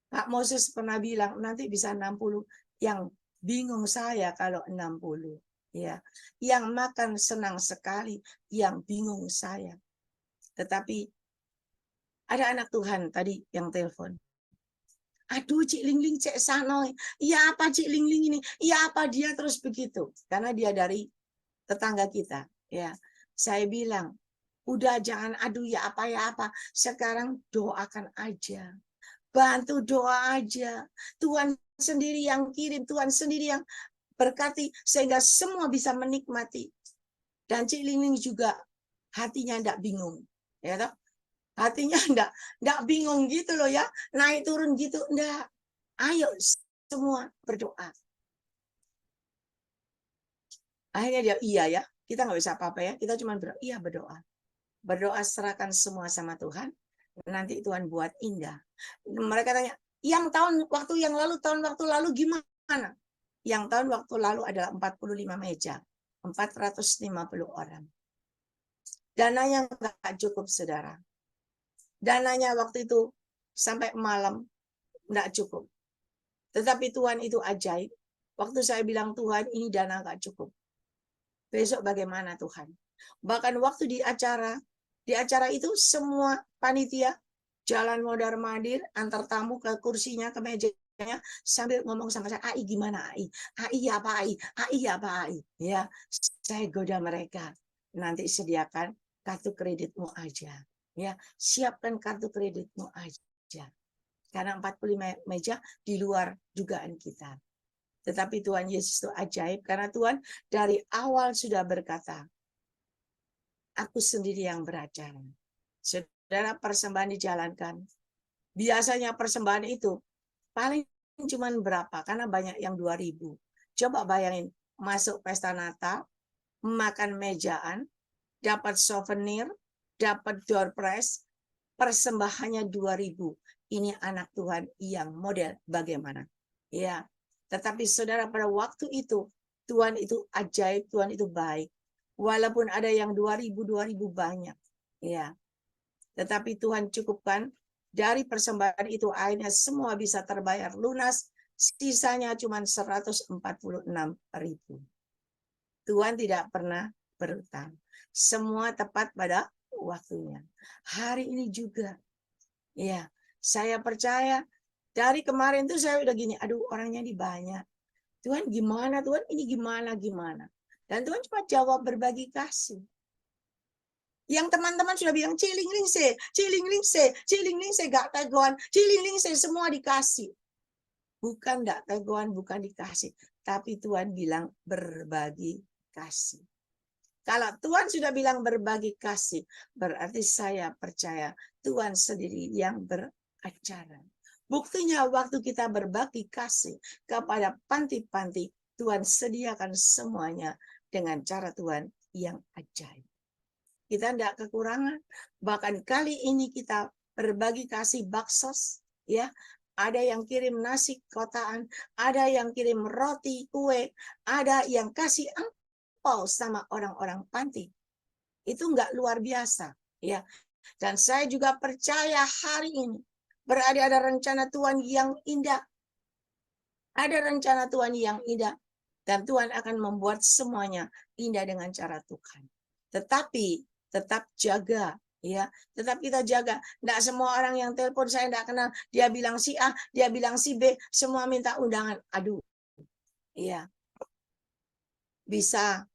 Pak Moses pernah bilang nanti bisa 60. Yang bingung saya kalau 60. Ya, yang makan senang sekali, yang bingung saya. Tetapi ada anak Tuhan tadi yang telepon. Aduh, Cik Lingling cek sanoy. Iya apa Cik Lingling ini? Iya apa dia terus begitu? Karena dia dari tetangga kita. Ya, saya bilang, udah jangan aduh ya apa. Sekarang doakan aja. Bantu doa aja. Tuhan sendiri yang kirim, Tuhan sendiri yang berkati sehingga semua bisa menikmati. Dan Cik Lingling juga hatinya enggak bingung, ya toh? Hatinya enggak bingung gitu loh ya, naik turun gitu enggak. Ayo semua berdoa. Akhirnya dia iya ya, kita nggak bisa apa-apa ya, kita cuma berdoa, iya berdoa. Berdoa serahkan semua sama Tuhan, nanti Tuhan buat indah. Mereka tanya, tahun waktu lalu gimana? Yang tahun waktu lalu adalah 45 meja, 450 orang. Dananya nggak cukup, saudara. Dananya waktu itu sampai malam nggak cukup. Tetapi Tuhan itu ajaib. Waktu saya bilang Tuhan ini dana nggak cukup. Besok bagaimana Tuhan? Bahkan waktu di acara itu semua panitia jalan mondar-mandir antar tamu ke kursinya, ke mejanya, sambil ngomong sama saya, AI gimana AI? AI apa AI? AI apa AI? Ya, saya goda mereka. Nanti sediakan kartu kreditmu aja. Ya, siapkan kartu kreditmu aja. Karena 45 meja di luar dugaan kita. Tetapi Tuhan Yesus itu ajaib karena Tuhan dari awal sudah berkata, aku sendiri yang beracara. Saudara, persembahan dijalankan. Biasanya persembahan itu paling cuma berapa? Karena banyak yang 2.000. Coba bayangin, masuk pesta Natal, makan mejaan, dapat souvenir, dapat door prize, persembahannya 2.000. Ini anak Tuhan yang model bagaimana? Ya, tetapi saudara pada waktu itu Tuhan itu ajaib, Tuhan itu baik. Walaupun ada yang 2.000 banyak, ya. Tetapi Tuhan cukupkan Dari persembahan itu akhirnya semua bisa terbayar lunas, sisanya cuma 146.000. Tuhan tidak pernah berutang. Semua tepat pada waktunya. Hari ini juga, ya, saya percaya dari kemarin tuh saya udah gini, aduh orangnya di banyak. Tuhan gimana, Tuhan ini gimana. Dan Tuhan cuma jawab berbagi kasih. Yang teman-teman sudah bilang, ciling-lingse, gak tegoan, ciling-lingse, semua dikasih. Bukan gak tegoan, bukan dikasih. Tapi Tuhan bilang berbagi kasih. Kalau Tuhan sudah bilang berbagi kasih, berarti saya percaya Tuhan sendiri yang beracara. Buktinya waktu kita berbagi kasih kepada panti-panti, Tuhan sediakan semuanya dengan cara Tuhan yang ajaib. Kita tidak kekurangan. Bahkan kali ini kita berbagi kasih baksos, ya. Ada yang kirim nasi kotaan, ada yang kirim roti, kue, ada yang kasih angpau sama orang-orang panti. Itu enggak luar biasa, ya. Dan saya juga percaya hari ini ada rencana Tuhan yang indah. Ada rencana Tuhan yang indah. Dan Tuhan akan membuat semuanya indah dengan cara Tuhan. Tetapi tetap jaga, ya, tetap kita jaga. Tidak semua orang yang telepon saya tidak kenal, dia bilang si A, dia bilang si B, semua minta undangan. Aduh, ya, bisa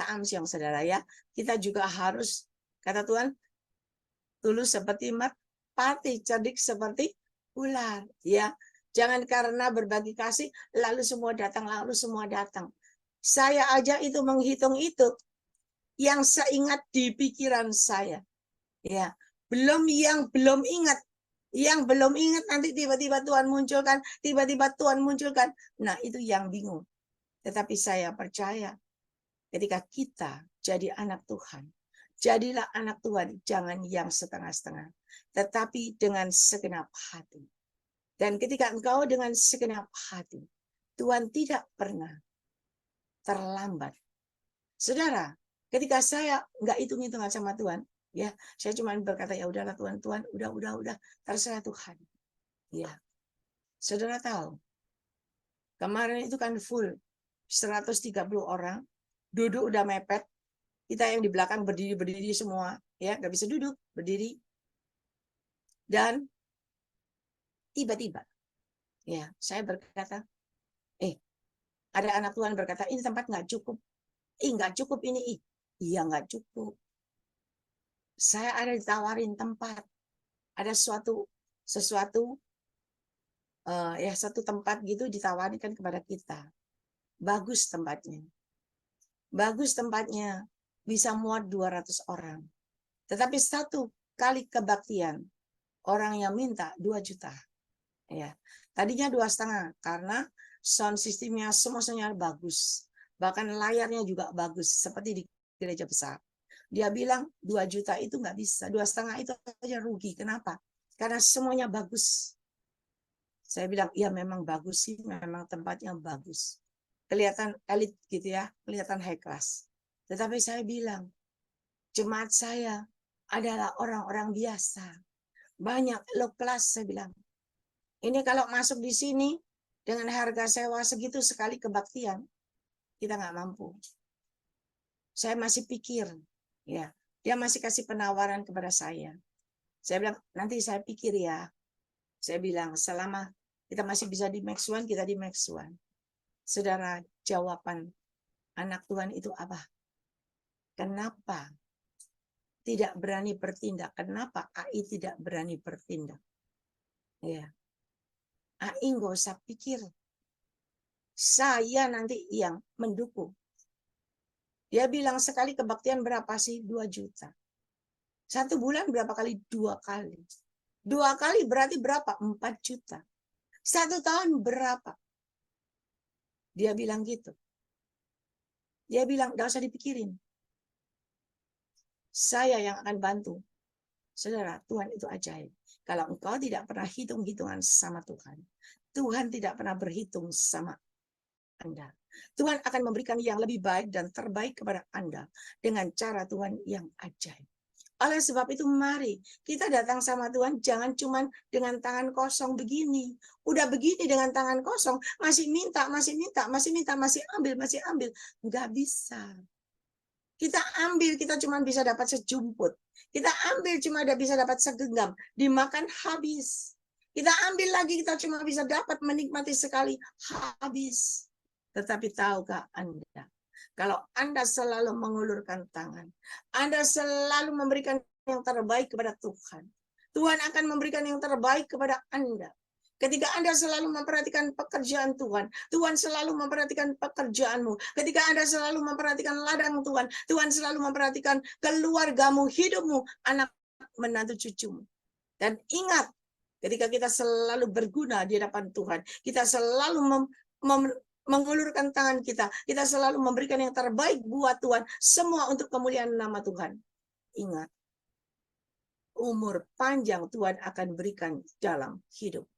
amsyong saudara ya. Kita juga harus, kata Tuhan, tulus seperti merpati, cerdik seperti ular, ya. Jangan karena berbagi kasih lalu semua datang. Saya aja itu menghitung itu yang saya ingat di pikiran saya. Ya, belum ingat. Yang belum ingat nanti tiba-tiba Tuhan munculkan. Nah, itu yang bingung. Tetapi saya percaya ketika kita jadi anak Tuhan, jadilah anak Tuhan, jangan yang setengah-setengah, tetapi dengan segenap hati. Dan ketika engkau dengan segenap hati, Tuhan tidak pernah terlambat. Saudara, ketika saya nggak hitung-hitungan sama Tuhan, ya, saya cuma berkata ya udahlah Tuhan, udah, terserah Tuhan. Ya. Saudara tahu, kemarin itu kan full 130 orang, duduk udah mepet. Kita yang di belakang berdiri semua, ya, nggak bisa duduk, berdiri. Dan tiba-tiba, ya, saya berkata, ada anak Tuhan berkata, ini tempat nggak cukup. Nggak cukup ini. Iya, nggak cukup. Saya ada ditawarin tempat. Ada sesuatu ya satu tempat gitu ditawarkan kepada kita. Bagus tempatnya. Bisa muat 200 orang. Tetapi satu kali kebaktian, orang yang minta 2 juta. Ya. Tadinya 2,5 karena sound sistemnya semuanya bagus. Bahkan layarnya juga bagus seperti di gereja besar. Dia bilang 2 juta itu nggak bisa, 2,5 itu aja rugi. Kenapa? Karena semuanya bagus. Saya bilang, ya memang bagus sih, memang tempatnya bagus. Kelihatan elit gitu ya, kelihatan high class. Tetapi saya bilang, jemaat saya adalah orang-orang biasa. Banyak low class, saya bilang. Ini kalau masuk di sini, dengan harga sewa segitu sekali kebaktian, kita nggak mampu. Saya masih pikir, ya, dia masih kasih penawaran kepada saya. Saya bilang, nanti saya pikir ya. Saya bilang, selama kita masih bisa di Max One, kita di Max One. Saudara, jawaban anak Tuhan itu apa? Kenapa tidak berani bertindak? Kenapa AI tidak berani bertindak? Ya, AI nggak usah pikir. Saya nanti yang mendukung. Dia bilang sekali kebaktian berapa sih? 2 juta. 1 bulan berapa kali? 2 kali. 2 kali berarti berapa? 4 juta. 1 tahun berapa? Dia bilang gitu. Dia bilang, nggak usah dipikirin. Saya yang akan bantu. Saudara, Tuhan itu ajaib. Kalau engkau tidak pernah hitung-hitungan sama Tuhan, Tuhan tidak pernah berhitung sama Anda. Tuhan akan memberikan yang lebih baik dan terbaik kepada Anda dengan cara Tuhan yang ajaib. Oleh sebab itu mari kita datang sama Tuhan, jangan cuma dengan tangan kosong begini. Udah begini dengan tangan kosong, masih minta, masih minta, masih minta, masih ambil, masih ambil. Nggak bisa. Kita ambil, kita cuma bisa dapat sejumput. Kita ambil cuma bisa dapat segenggam, dimakan habis. Kita ambil lagi, kita cuma bisa dapat menikmati sekali, habis. Tetapi tahukah Anda, kalau Anda selalu mengulurkan tangan, Anda selalu memberikan yang terbaik kepada Tuhan, Tuhan akan memberikan yang terbaik kepada Anda. Ketika Anda selalu memperhatikan pekerjaan Tuhan, Tuhan selalu memperhatikan pekerjaanmu. Ketika Anda selalu memperhatikan ladang Tuhan, Tuhan selalu memperhatikan keluargamu, hidupmu, anak, menantu, cucumu. Dan ingat, ketika kita selalu berguna di hadapan Tuhan, kita selalu mengulurkan tangan kita selalu memberikan yang terbaik buat Tuhan, semua untuk kemuliaan nama Tuhan. Ingat, umur panjang Tuhan akan berikan dalam hidup.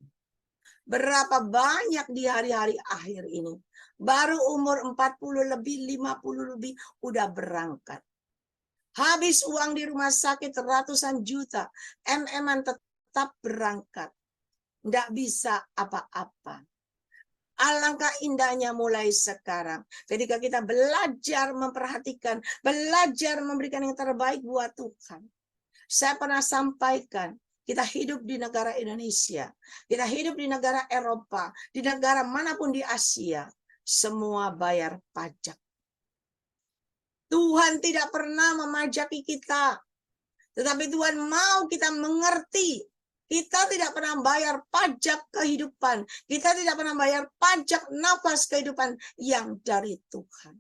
Berapa banyak di hari-hari akhir ini, baru umur 40 lebih, 50 lebih, udah berangkat. Habis uang di rumah sakit ratusan juta, MM-an tetap berangkat. Nggak bisa apa-apa. Alangkah indahnya mulai sekarang. Ketika kita belajar memperhatikan, belajar memberikan yang terbaik buat Tuhan. Saya pernah sampaikan, kita hidup di negara Indonesia, kita hidup di negara Eropa, di negara manapun di Asia, semua bayar pajak. Tuhan tidak pernah memajaki kita, tetapi Tuhan mau kita mengerti. Kita tidak pernah bayar pajak kehidupan. Kita tidak pernah bayar pajak nafas kehidupan yang dari Tuhan.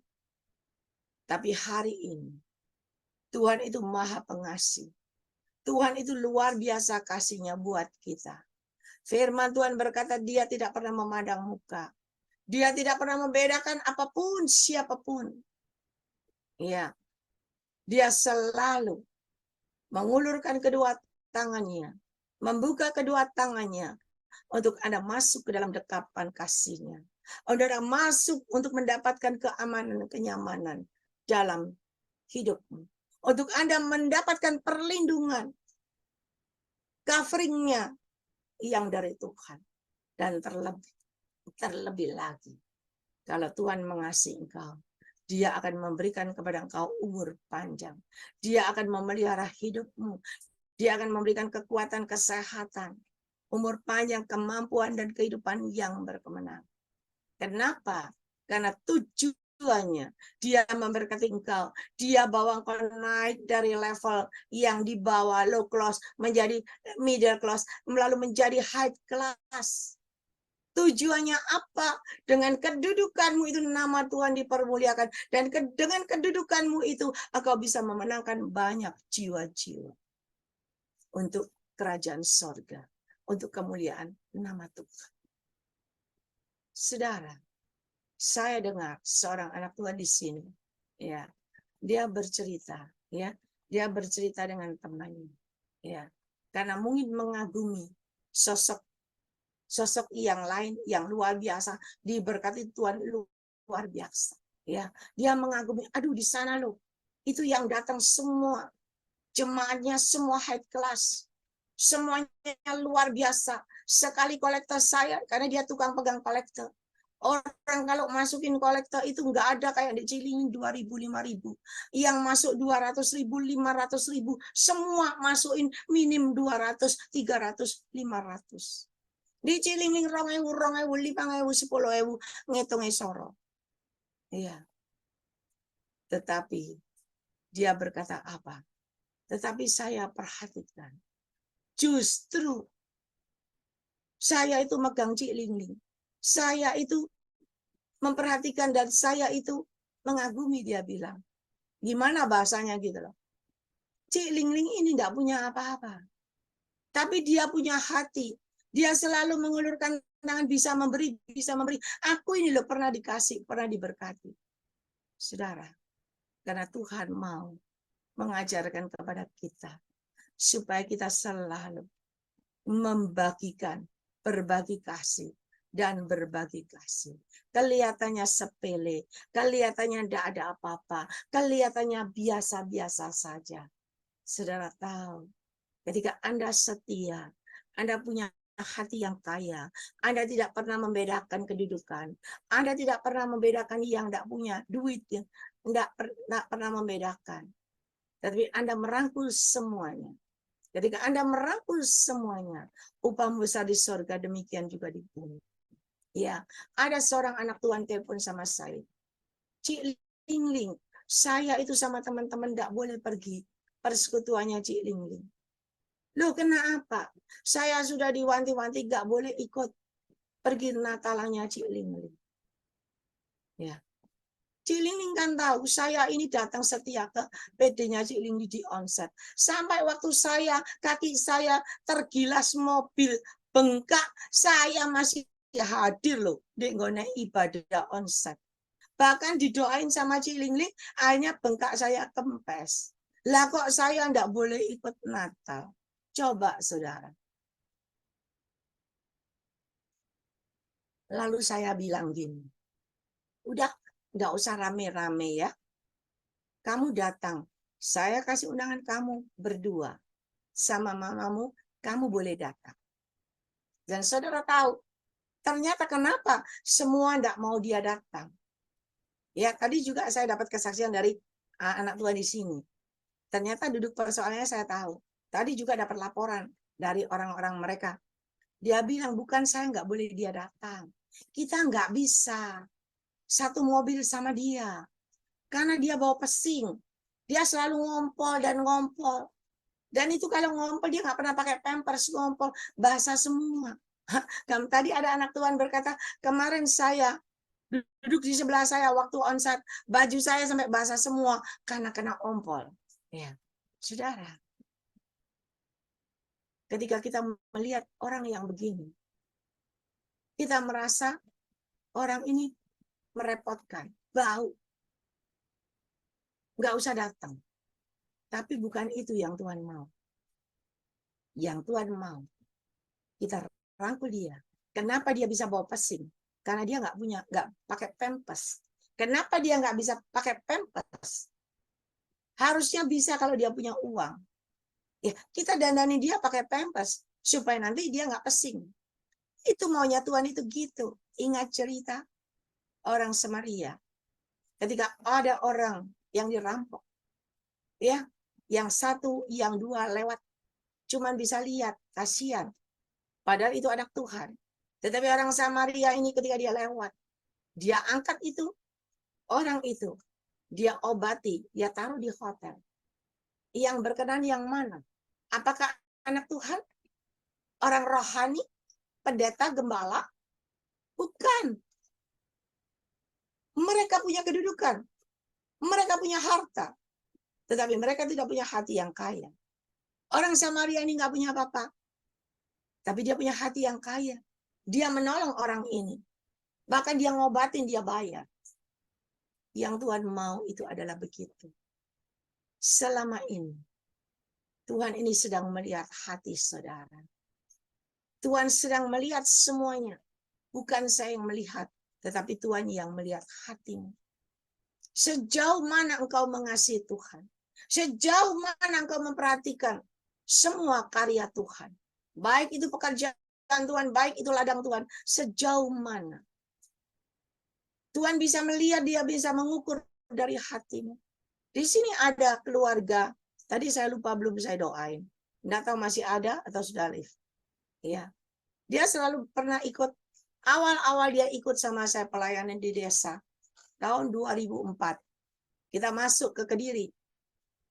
Tapi hari ini, Tuhan itu Maha Pengasih. Tuhan itu luar biasa kasihnya buat kita. Firman Tuhan berkata dia tidak pernah memandang muka. Dia tidak pernah membedakan apapun, siapapun. Ya, dia selalu mengulurkan kedua tangannya, membuka kedua tangannya untuk Anda masuk ke dalam dekapan kasihnya. Anda masuk untuk mendapatkan keamanan, kenyamanan dalam hidupmu. Untuk Anda mendapatkan perlindungan, coveringnya yang dari Tuhan. Dan terlebih lagi, kalau Tuhan mengasihi engkau, Dia akan memberikan kepada engkau umur panjang. Dia akan memelihara hidupmu. Dia akan memberikan kekuatan, kesehatan, umur panjang, kemampuan, dan kehidupan yang berkemenangan. Kenapa? Karena tujuannya dia memberkati engkau. Dia bawa engkau naik dari level yang di bawah low class menjadi middle class, lalu menjadi high class. Tujuannya apa? Dengan kedudukanmu itu nama Tuhan dipermuliakan. Dan dengan kedudukanmu itu engkau bisa memenangkan banyak jiwa-jiwa. Untuk kerajaan sorga. Untuk kemuliaan nama Tuhan. Saudara, saya dengar seorang anak Tuhan di sini. Ya, dia bercerita. Ya, dia bercerita dengan temannya. Ya, karena mungkin mengagumi sosok yang lain yang luar biasa, diberkati Tuhan luar biasa. Ya, dia mengagumi, aduh di sana loh, itu yang datang semua jemaatnya semua high class, semuanya luar biasa. Sekali kolektor saya, karena dia tukang pegang kolektor. Orang kalau masukin kolektor itu nggak ada kayak di Cilingin 2.000, 5.000. Yang masuk 200.000, 500.000, semua masukin minim 200, 300, 500. Di Cilingin 2.000, 2.000, 5.000, 10.000 ngitungnya soro. Iya. Tetapi dia berkata apa? Tetapi saya perhatikan. Justru saya itu megang Cilingin. Saya itu memperhatikan dan saya itu mengagumi, dia bilang. Gimana bahasanya gitu loh. Cilingin ini enggak punya apa-apa. Tapi dia punya hati. Dia selalu mengulurkan tangan, bisa memberi, bisa memberi. Aku ini loh pernah dikasih, pernah diberkati. Saudara, karena Tuhan mau mengajarkan kepada kita supaya kita selalu membagikan, berbagi kasih dan berbagi kasih. Kelihatannya sepele, kelihatannya tidak ada apa-apa, kelihatannya biasa-biasa saja. Saudara tahu, ketika Anda setia, Anda punya hati yang kaya, Anda tidak pernah membedakan kedudukan, Anda tidak pernah membedakan yang tidak punya duit, yang tidak pernah membedakan. Tapi Anda merangkul semuanya. Ketika Anda merangkul semuanya, upahmu besar di surga, demikian juga di bumi. Ya, ada seorang anak Tuhan telepon sama saya. Cik Lingling, saya itu sama teman-teman tidak boleh pergi persekutuannya Cik Lingling. Loh, kenapa? Saya sudah diwanti-wanti nggak boleh ikut pergi Natalannya Cik Lingling. Ya. Cik Lingling kan tahu saya ini datang setia ke PD-nya Cik Lingling di onset. Sampai waktu kaki saya tergilas mobil bengkak, saya masih hadir loh di nggone ibadah onset. Bahkan didoain sama Cik Lingling, akhirnya bengkak saya kempes. Lah kok saya nggak boleh ikut Natal? Coba saudara. Lalu saya bilang gini, udah nggak usah rame-rame ya. Kamu datang, saya kasih undangan kamu berdua. Sama mamamu, kamu boleh datang. Dan saudara tahu, ternyata kenapa semua nggak mau dia datang. Ya, tadi juga saya dapat kesaksian dari anak Tuhan di sini. Ternyata duduk persoalannya saya tahu. Tadi juga dapat laporan dari orang-orang mereka. Dia bilang, bukan saya nggak boleh dia datang. Kita nggak bisa satu mobil sama dia. Karena dia bawa pesing. Dia selalu ngompol dan ngompol. Dan itu kalau ngompol, dia nggak pernah pakai pampers, ngompol. Basah semua. Tadi ada anak Tuhan berkata, kemarin saya duduk di sebelah saya waktu onsite, baju saya sampai basah semua karena kena ompol. Ya, saudara. Ketika kita melihat orang yang begini, kita merasa orang ini merepotkan, bau, nggak usah datang. Tapi bukan itu yang Tuhan mau. Yang Tuhan mau, kita rangkul dia. Kenapa dia bisa bawa pesing? Karena dia nggak pakai pampers. Kenapa dia nggak bisa pakai pampers? Harusnya bisa kalau dia punya uang. Ya, kita dandani dia pakai pampers supaya nanti dia nggak pesing. Itu maunya Tuhan itu gitu. Ingat cerita orang Samaria. Ketika ada orang yang dirampok, ya, yang satu, yang dua lewat, cuman bisa lihat, kasihan. Padahal itu anak Tuhan. Tetapi orang Samaria ini ketika dia lewat, dia angkat itu, orang itu, dia obati, dia taruh di hotel. Yang berkenan yang mana? Apakah anak Tuhan? Orang rohani? Pendeta, gembala? Bukan. Mereka punya kedudukan. Mereka punya harta. Tetapi mereka tidak punya hati yang kaya. Orang Samaria ini nggak punya apa-apa. Tapi dia punya hati yang kaya. Dia menolong orang ini. Bahkan dia ngobatin, dia bayar. Yang Tuhan mau itu adalah begitu. Selama ini, Tuhan ini sedang melihat hati saudara. Tuhan sedang melihat semuanya. Bukan saya yang melihat, tetapi Tuhan yang melihat hatimu. Sejauh mana engkau mengasihi Tuhan. Sejauh mana engkau memperhatikan semua karya Tuhan. Baik itu pekerjaan Tuhan, baik itu ladang Tuhan. Sejauh mana. Tuhan bisa melihat, dia bisa mengukur dari hatimu. Di sini ada keluarga. Tadi saya lupa, belum saya doain. Nggak tahu masih ada atau sudah live. Ya. Dia selalu pernah ikut. Awal-awal dia ikut sama saya pelayanan di desa. Tahun 2004. Kita masuk ke Kediri,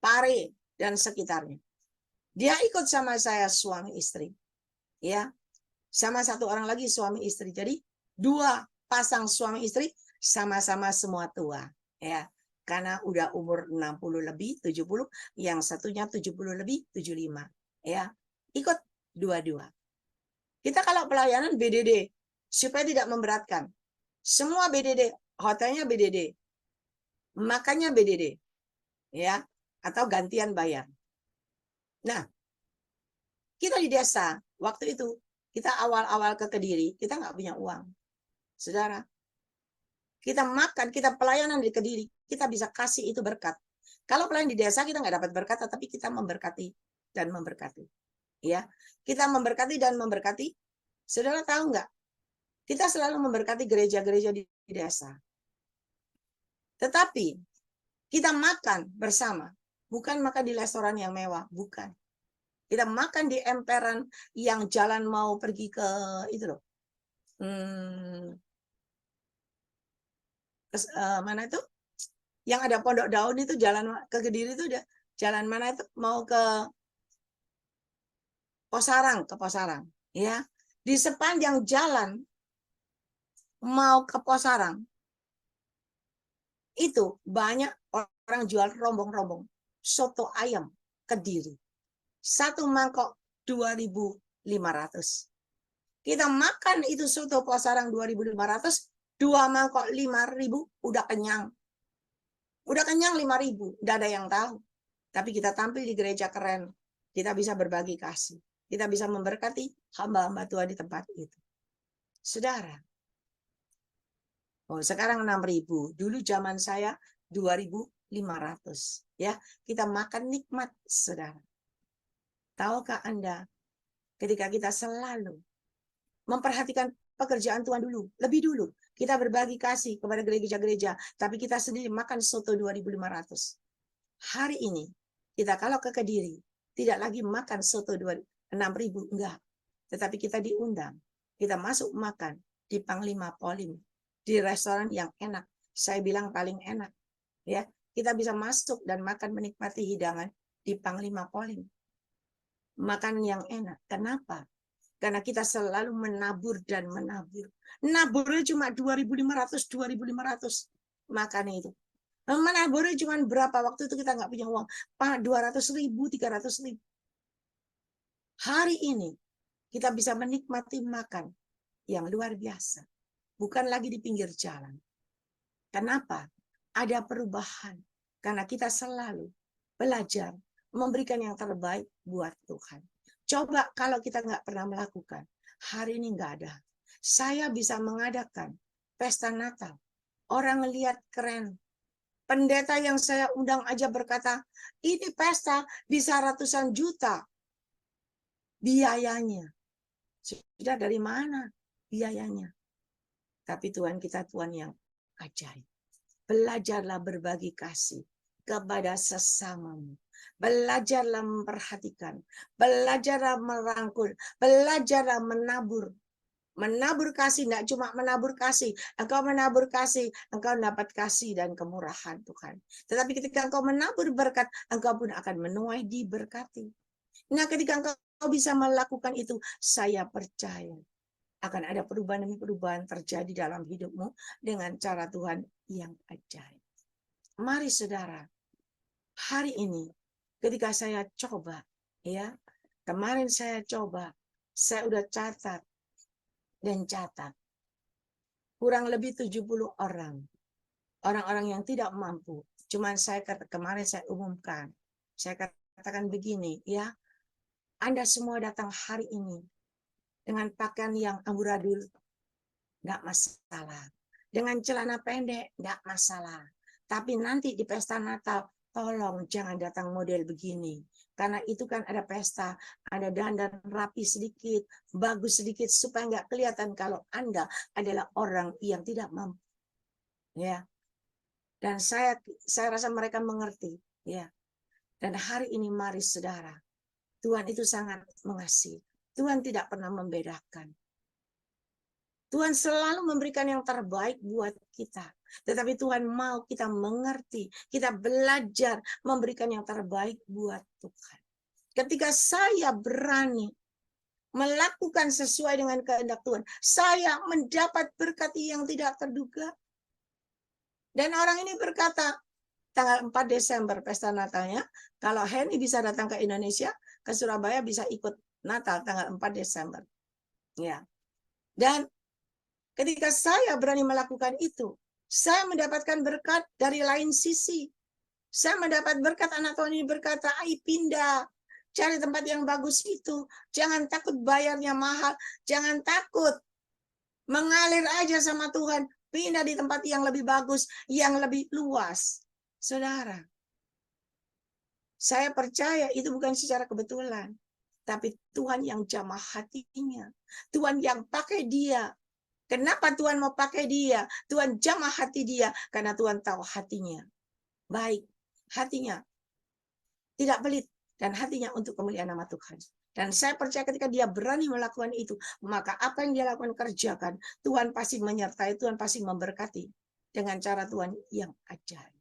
Pare, dan sekitarnya. Dia ikut sama saya suami istri. Ya. Sama satu orang lagi suami istri. Jadi dua pasang suami istri sama-sama semua tua. Ya. Karena udah umur 60 lebih, 70, yang satunya 70 lebih, 75. Ya. Ikut dua-dua. Kita kalau pelayanan BDD, supaya tidak memberatkan. Semua BDD, hotelnya BDD. Makannya BDD. Ya, atau gantian bayar. Nah, kita di desa, waktu itu, kita awal-awal ke Kediri, kita nggak punya uang. Saudara, kita makan, kita pelayanan di Kediri, kita bisa kasih itu berkat. Kalau pelayan di desa kita nggak dapat berkat, tapi kita memberkati dan memberkati. Ya, kita memberkati dan memberkati. Saudara tahu nggak? Kita selalu memberkati gereja-gereja di desa. Tetapi kita makan bersama, bukan makan di restoran yang mewah, bukan. Kita makan di emperan yang jalan mau pergi ke itu loh. Mana itu? Yang ada Pondok Daun itu jalan ke Kediri itu jalan mana itu? Mau ke Posarang, ya. Di sepanjang jalan mau ke Posarang itu banyak orang jual rombong-rombong soto ayam Kediri. 1 mangkok 2.500. Kita makan itu soto Posarang 2.500, 2 mangkok 5.000 udah kenyang. Udah kenyang 5.000, enggak ada yang tahu. Tapi kita tampil di gereja keren, kita bisa berbagi kasih. Kita bisa memberkati hamba-hamba Tuhan di tempat itu. Saudara, sekarang 6.000. Dulu zaman saya 2.500. Ya, kita makan nikmat, saudara. Tahukah Anda, ketika kita selalu memperhatikan pekerjaan Tuhan dulu, lebih dulu, kita berbagi kasih kepada gereja-gereja, tapi kita sendiri makan soto 2.500. Hari ini, kita kalau ke Kediri, tidak lagi makan soto 6.000, enggak. Tetapi kita diundang, kita masuk makan di Panglima Polim, di restoran yang enak. Saya bilang paling enak. Ya, kita bisa masuk dan makan menikmati hidangan di Panglima Polim. Makan yang enak. Kenapa? Karena kita selalu menabur dan menabur. Naburnya cuma 2.500. Makan itu. Menaburnya cuma berapa? Waktu itu kita nggak punya uang. 200.000, 300.000. Hari ini kita bisa menikmati makan yang luar biasa. Bukan lagi di pinggir jalan. Kenapa? Ada perubahan. Karena kita selalu belajar memberikan yang terbaik buat Tuhan. Coba kalau kita nggak pernah melakukan, hari ini nggak ada. Saya bisa mengadakan pesta Natal. Orang lihat keren. Pendeta yang saya undang aja berkata, ini pesta bisa ratusan juta biayanya. Sudah dari mana biayanya? Tapi Tuhan kita Tuhan yang ajaib. Belajarlah berbagi kasih kepada sesamamu. Belajarlah memperhatikan. Belajarlah merangkul. Belajarlah menabur. Menabur kasih, tidak cuma menabur kasih. Engkau menabur kasih, engkau dapat kasih dan kemurahan Tuhan. Tetapi ketika engkau menabur berkat, engkau pun akan menuai diberkati. Nah, ketika engkau bisa melakukan itu, saya percaya akan ada perubahan demi perubahan terjadi dalam hidupmu dengan cara Tuhan yang ajaib. Mari saudara, hari ini ketika saya coba, ya, kemarin saya coba, saya udah catat, kurang lebih 70 orang. Orang-orang yang tidak mampu. Cuman kemarin saya umumkan. Saya katakan begini, ya. Anda semua datang hari ini dengan pakaian yang amburadul, enggak masalah. Dengan celana pendek, enggak masalah. Tapi nanti di pesta Natal, tolong jangan datang model begini. Karena itu kan ada pesta, ada dandan rapi sedikit, bagus sedikit, supaya nggak kelihatan kalau Anda adalah orang yang tidak mampu. Ya. Dan saya rasa mereka mengerti. Ya. Dan hari ini mari saudara, Tuhan itu sangat mengasihi. Tuhan tidak pernah membedakan. Tuhan selalu memberikan yang terbaik buat kita. Tetapi Tuhan mau kita mengerti, kita belajar memberikan yang terbaik buat Tuhan. Ketika saya berani melakukan sesuai dengan kehendak Tuhan, saya mendapat berkat yang tidak terduga. Dan orang ini berkata, tanggal 4 Desember pesta Natalnya, kalau Henny bisa datang ke Indonesia, ke Surabaya bisa ikut Natal tanggal 4 Desember. Ya. Dan ketika saya berani melakukan itu, saya mendapatkan berkat dari lain sisi. Saya mendapat berkat, anak Tuhan ini berkata, ayo pindah, cari tempat yang bagus itu. Jangan takut bayarnya mahal, jangan takut. Mengalir aja sama Tuhan, pindah di tempat yang lebih bagus, yang lebih luas. Saudara, Saya percaya itu bukan secara kebetulan. Tapi Tuhan yang jamah hatinya. Tuhan yang pakai dia. Kenapa Tuhan mau pakai dia? Tuhan jamah hati dia. Karena Tuhan tahu hatinya baik. Hatinya tidak pelit. Dan hatinya untuk kemuliaan nama Tuhan. Dan saya percaya ketika dia berani melakukan itu, maka apa yang dia lakukan kerjakan, Tuhan pasti menyertai, Tuhan pasti memberkati dengan cara Tuhan yang ajaib.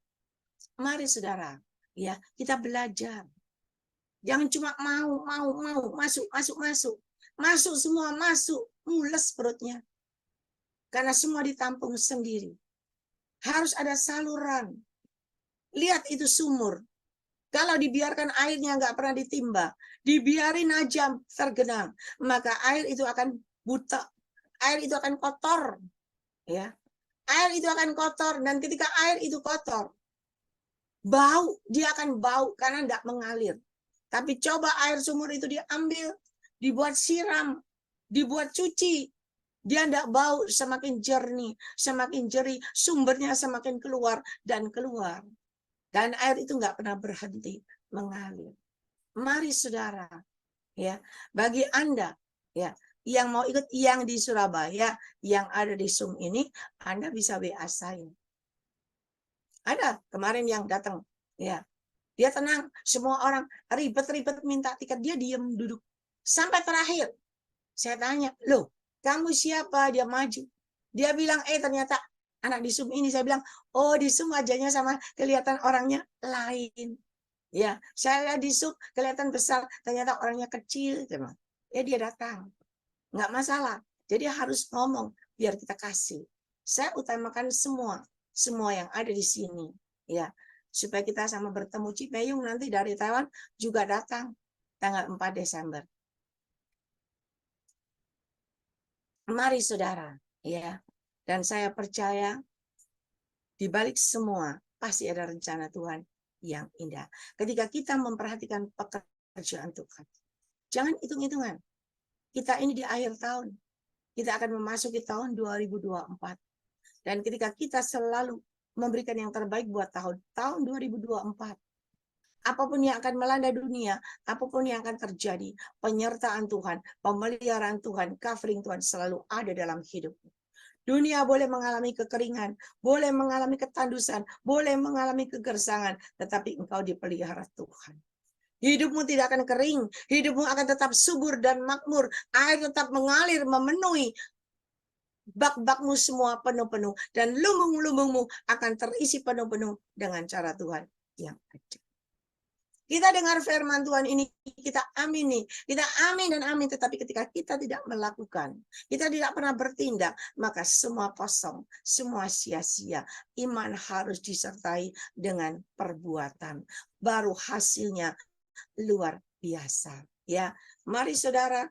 Mari saudara, ya kita belajar. Jangan cuma mau masuk semua masuk, mules perutnya. Karena semua ditampung sendiri. Harus ada saluran. Lihat itu sumur. Kalau dibiarkan airnya nggak pernah ditimba, dibiarin aja tergenang, maka air itu akan buta, air itu akan kotor, ya. Air itu akan kotor, dan ketika air itu kotor, bau, dia akan bau karena nggak mengalir. Tapi coba air sumur itu diambil, dibuat siram, dibuat cuci, dia nggak bau, semakin jernih, sumbernya semakin keluar dan keluar. Dan air itu nggak pernah berhenti mengalir. Mari saudara, ya, bagi Anda, ya, yang mau ikut yang di Surabaya, yang ada di Zoom ini, Anda bisa WA saya. Ada kemarin yang datang, ya, dia tenang, semua orang ribet-ribet minta tiket, dia diam duduk. Sampai terakhir, saya tanya, loh, kamu siapa? Dia maju. Dia bilang, ternyata anak di Zoom ini. Saya bilang, oh di Zoom wajahnya sama, kelihatan orangnya lain. Ya, saya di Zoom kelihatan besar, ternyata orangnya kecil. Ya dia datang, nggak masalah. Jadi harus ngomong biar kita kasih. Saya utamakan semua yang ada di sini, ya, supaya kita sama bertemu. Cipeyung nanti dari Taiwan juga datang tanggal 4 Desember. Mari saudara, ya. Dan saya percaya di balik semua pasti ada rencana Tuhan yang indah. Ketika kita memperhatikan pekerjaan Tuhan, jangan hitung-hitungan. Kita ini di akhir tahun, kita akan memasuki tahun 2024. Dan ketika kita selalu memberikan yang terbaik buat tahun 2024, apapun yang akan melanda dunia, apapun yang akan terjadi, penyertaan Tuhan, pemeliharaan Tuhan, covering Tuhan selalu ada dalam hidupmu. Dunia boleh mengalami kekeringan, boleh mengalami ketandusan, boleh mengalami kegersangan, tetapi engkau dipelihara Tuhan. Hidupmu tidak akan kering, hidupmu akan tetap subur dan makmur, air tetap mengalir memenuhi bak-bakmu semua penuh-penuh, dan lumbung-lumbungmu akan terisi penuh-penuh dengan cara Tuhan yang ada. Kita dengar firman Tuhan ini, kita amini, kita amin dan amin, tetapi ketika kita tidak melakukan, kita tidak pernah bertindak, maka semua kosong, semua sia-sia. Iman harus disertai dengan perbuatan, baru hasilnya luar biasa. Ya, mari saudara,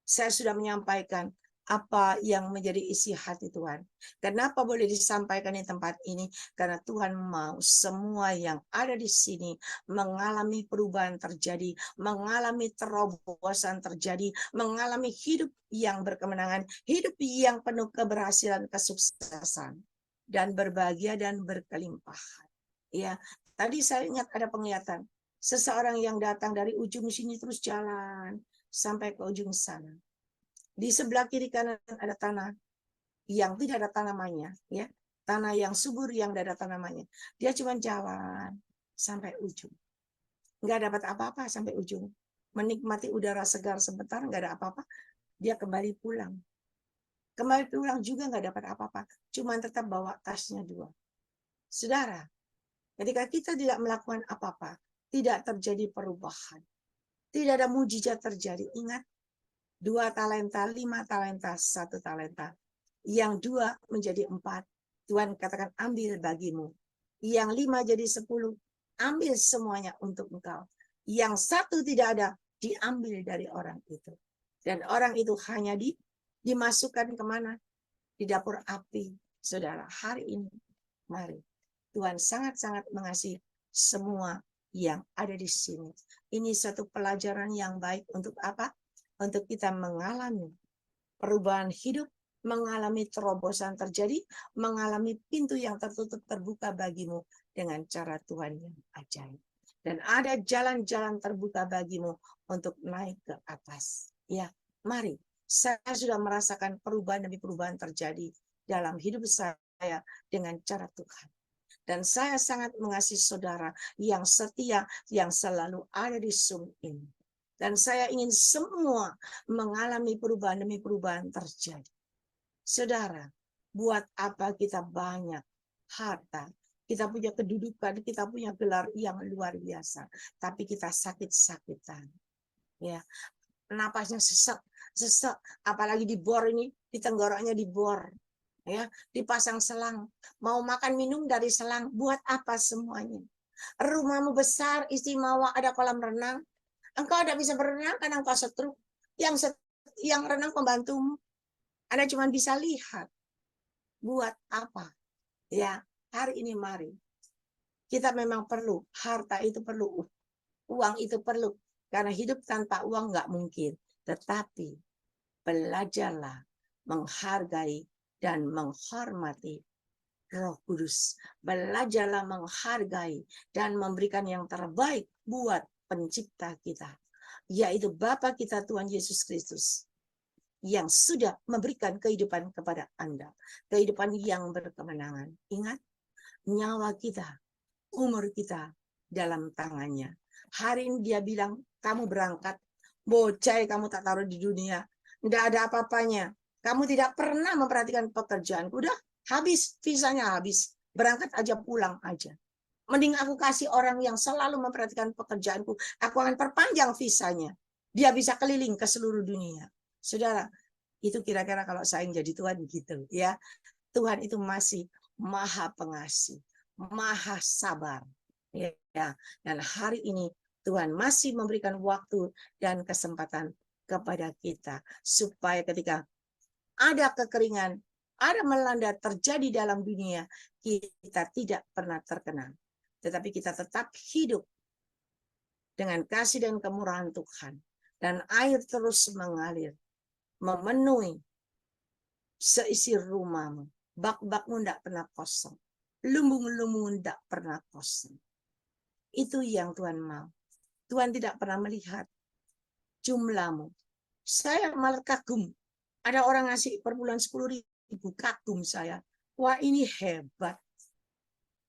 saya sudah menyampaikan apa yang menjadi isi hati Tuhan. Kenapa boleh disampaikan di tempat ini? Karena Tuhan mau semua yang ada di sini mengalami perubahan terjadi, mengalami terobosan terjadi, mengalami hidup yang berkemenangan, hidup yang penuh keberhasilan, kesuksesan, dan berbahagia dan berkelimpahan. Ya, tadi saya ingat ada penglihatan seseorang yang datang dari ujung sini terus jalan sampai ke ujung sana. Di sebelah kiri kanan ada tanah yang tidak ada tanamannya, ya, tanah yang subur yang tidak ada tanamannya. Dia cuma jalan sampai ujung, nggak dapat apa-apa sampai ujung, menikmati udara segar sebentar, nggak ada apa-apa. Dia kembali pulang juga nggak dapat apa-apa, cuma tetap bawa tasnya 2. Saudara, ketika kita tidak melakukan apa-apa, tidak terjadi perubahan, tidak ada mujizat terjadi. Ingat, 2 talenta, 5 talenta, 1 talenta. Yang 2 menjadi 4. Tuhan katakan ambil bagimu. Yang 5 jadi 10. Ambil semuanya untuk engkau. Yang 1 tidak ada, diambil dari orang itu. Dan orang itu hanya dimasukkan kemana? Di dapur api. Saudara, hari ini, mari. Tuhan sangat-sangat mengasihi semua yang ada di sini. Ini satu pelajaran yang baik untuk apa? Untuk kita mengalami perubahan hidup, mengalami terobosan terjadi, mengalami pintu yang tertutup terbuka bagimu dengan cara Tuhan yang ajaib. Dan ada jalan-jalan terbuka bagimu untuk naik ke atas. Ya, mari. Saya sudah merasakan perubahan demi perubahan terjadi dalam hidup saya dengan cara Tuhan. Dan saya sangat mengasihi saudara yang setia, yang selalu ada di Zoom ini. Dan saya ingin semua mengalami perubahan demi perubahan terjadi. Saudara, buat apa kita banyak harta, kita punya kedudukan, kita punya gelar yang luar biasa, tapi kita sakit-sakitan. Ya, napasnya sesak, apalagi di bor ini, di tenggorokannya di bor. Ya, dipasang selang, mau makan minum dari selang, buat apa semuanya? Rumahmu besar, istimewa, ada kolam renang, engkau tidak bisa berenang karena engkau setruk. Yang renang pembantumu, Anda cuma bisa lihat. Buat apa? Ya, hari ini mari. Kita memang perlu, harta itu perlu, uang itu perlu. Karena hidup tanpa uang nggak mungkin. Tetapi belajarlah menghargai dan menghormati Roh Kudus. Belajarlah menghargai dan memberikan yang terbaik buat pencipta kita, yaitu Bapa kita Tuhan Yesus Kristus, yang sudah memberikan kehidupan kepada Anda. Kehidupan yang berkemenangan. Ingat, nyawa kita, umur kita dalam tangannya. Hari ini dia bilang, kamu berangkat, bocah kamu tak taruh di dunia. Tidak ada apa-apanya. Kamu tidak pernah memperhatikan pekerjaanku. Udah, habis, visanya habis. Berangkat aja, pulang aja. Mending aku kasih orang yang selalu memperhatikan pekerjaanku. Aku akan perpanjang visanya. Dia bisa keliling ke seluruh dunia. Saudara, itu kira-kira kalau saya jadi Tuhan gitu ya. Tuhan itu masih maha pengasih, maha sabar. Ya, dan hari ini Tuhan masih memberikan waktu dan kesempatan kepada kita supaya ketika ada kekeringan, ada melanda terjadi dalam dunia, kita tidak pernah terkena. Tetapi kita tetap hidup dengan kasih dan kemurahan Tuhan. Dan air terus mengalir, memenuhi seisi rumahmu. Bak-bakmu tidak pernah kosong. Lumbung-lumbung tidak pernah kosong. Itu yang Tuhan mau. Tuhan tidak pernah melihat jumlahmu. Saya malah kagum. Ada orang ngasih per bulan 10.000, kagum saya. Wah, ini hebat.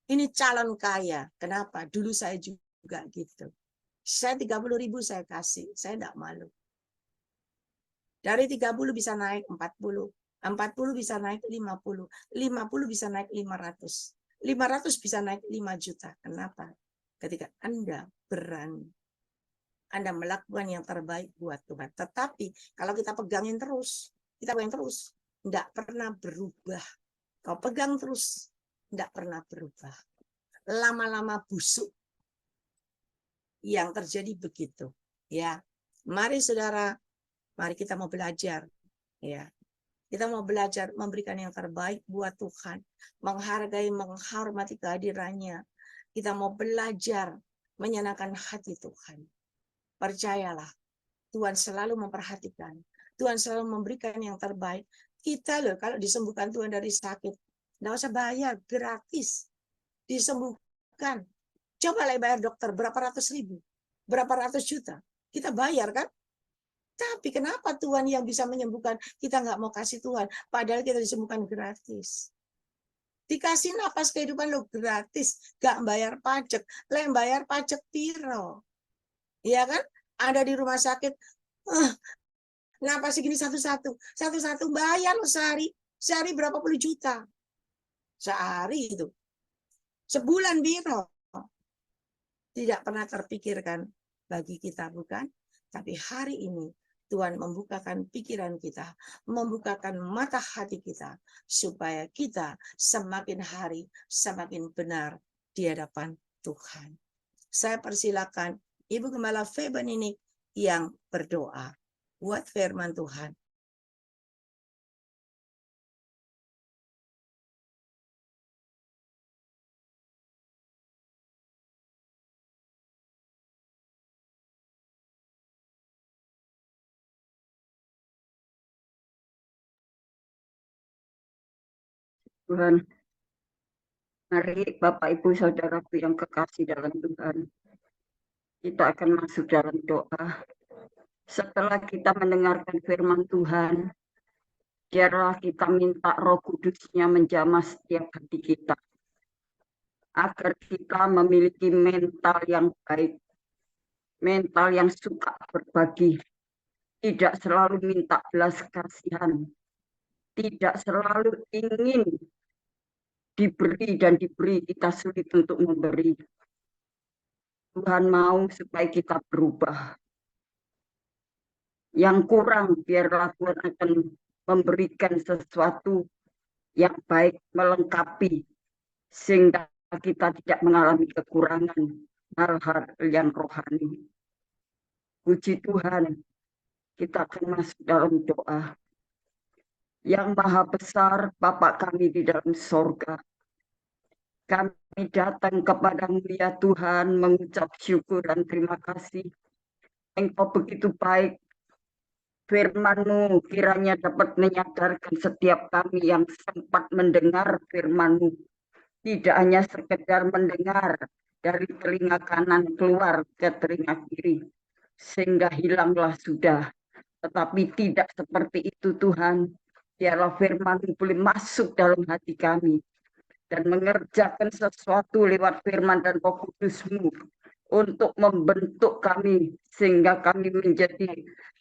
Ini calon kaya. Kenapa? Dulu saya juga gitu. Saya 30.000 saya kasih. Saya tidak malu. Dari 30 bisa naik 40. 40 bisa naik 50. 50 bisa naik 500. 500 bisa naik 5 juta. Kenapa? Ketika Anda berani. Anda melakukan yang terbaik buat Tuhan. Tetapi kalau kita pegangin terus, kita pegang terus, tidak pernah berubah. Kau pegang terus, tidak pernah berubah. Lama-lama busuk. Yang terjadi begitu. Ya, mari saudara, mari kita mau belajar. Ya, kita mau belajar memberikan yang terbaik buat Tuhan, menghargai, menghormati kehadirannya. Kita mau belajar menyenangkan hati Tuhan. Percayalah, Tuhan selalu memperhatikan. Tuhan selalu memberikan yang terbaik. Kita loh, kalau disembuhkan Tuhan dari sakit, nggak usah bayar, gratis. Disembuhkan. Coba lah bayar dokter, berapa ratus ribu, berapa ratus juta. Kita bayar kan? Tapi kenapa Tuhan yang bisa menyembuhkan, kita nggak mau kasih Tuhan, padahal kita disembuhkan gratis. Dikasih nafas kehidupan lo gratis, nggak bayar pajak. Lem bayar pajak piro. Iya kan? Ada di rumah sakit, napas segini satu-satu bayar lo sehari. Sehari berapa puluh juta. Sehari itu. Sebulan biro. Tidak pernah terpikirkan bagi kita, bukan? Tapi hari ini Tuhan membukakan pikiran kita, membukakan mata hati kita, supaya kita semakin hari semakin benar di hadapan Tuhan. Saya persilakan Ibu Gembala Feben ini yang berdoa buat firman Tuhan. Tuhan, mari Bapak Ibu Saudaraku yang kekasih dalam Tuhan, Kita akan masuk dalam doa. Setelah kita mendengarkan firman Tuhan, biarlah kita minta Roh Kudus-Nya menjamah setiap hati kita, agar kita memiliki mental yang baik, mental yang suka berbagi, tidak selalu minta belas kasihan, tidak selalu ingin diberi dan diberi, kita sulit untuk memberi. Tuhan mau supaya kita berubah. Yang kurang, biarlah Tuhan akan memberikan sesuatu yang baik, melengkapi, sehingga kita tidak mengalami kekurangan hal-hal yang rohani. Puji Tuhan, kita akan masuk dalam doa. Yang Maha Besar, Bapa kami di dalam sorga, kami datang kepadamu ya Tuhan, mengucap syukur dan terima kasih. Engkau begitu baik, firman-Mu kiranya dapat menyadarkan setiap kami yang sempat mendengar firman-Mu. Tidak hanya sekedar mendengar dari telinga kanan keluar ke telinga kiri, sehingga hilanglah sudah. Tetapi tidak seperti itu Tuhan. Biarlah firman-Mu boleh masuk dalam hati kami dan mengerjakan sesuatu lewat firman dan Roh Kudus-Mu untuk membentuk kami sehingga kami menjadi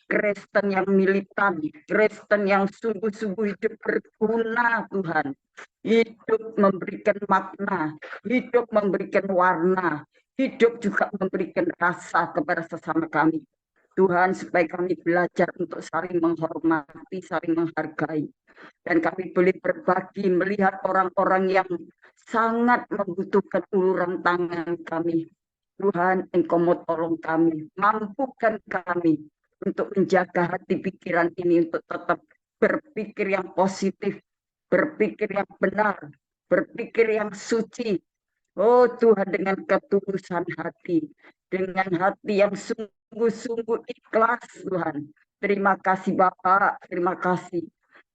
Kristen yang militan, Kristen yang sungguh-sungguh hidup berguna Tuhan, hidup memberikan makna, hidup memberikan warna, hidup juga memberikan rasa kepada sesama kami. Tuhan, supaya kami belajar untuk saling menghormati, saling menghargai, dan kami boleh berbagi melihat orang-orang yang sangat membutuhkan uluran tangan kami. Tuhan, Engkau mau tolong kami, mampukan kami untuk menjaga hati pikiran ini untuk tetap berpikir yang positif, berpikir yang benar, berpikir yang suci. Oh Tuhan, dengan ketulusan hati, dengan hati yang sungguh-sungguh ikhlas Tuhan. Terima kasih Bapak, terima kasih.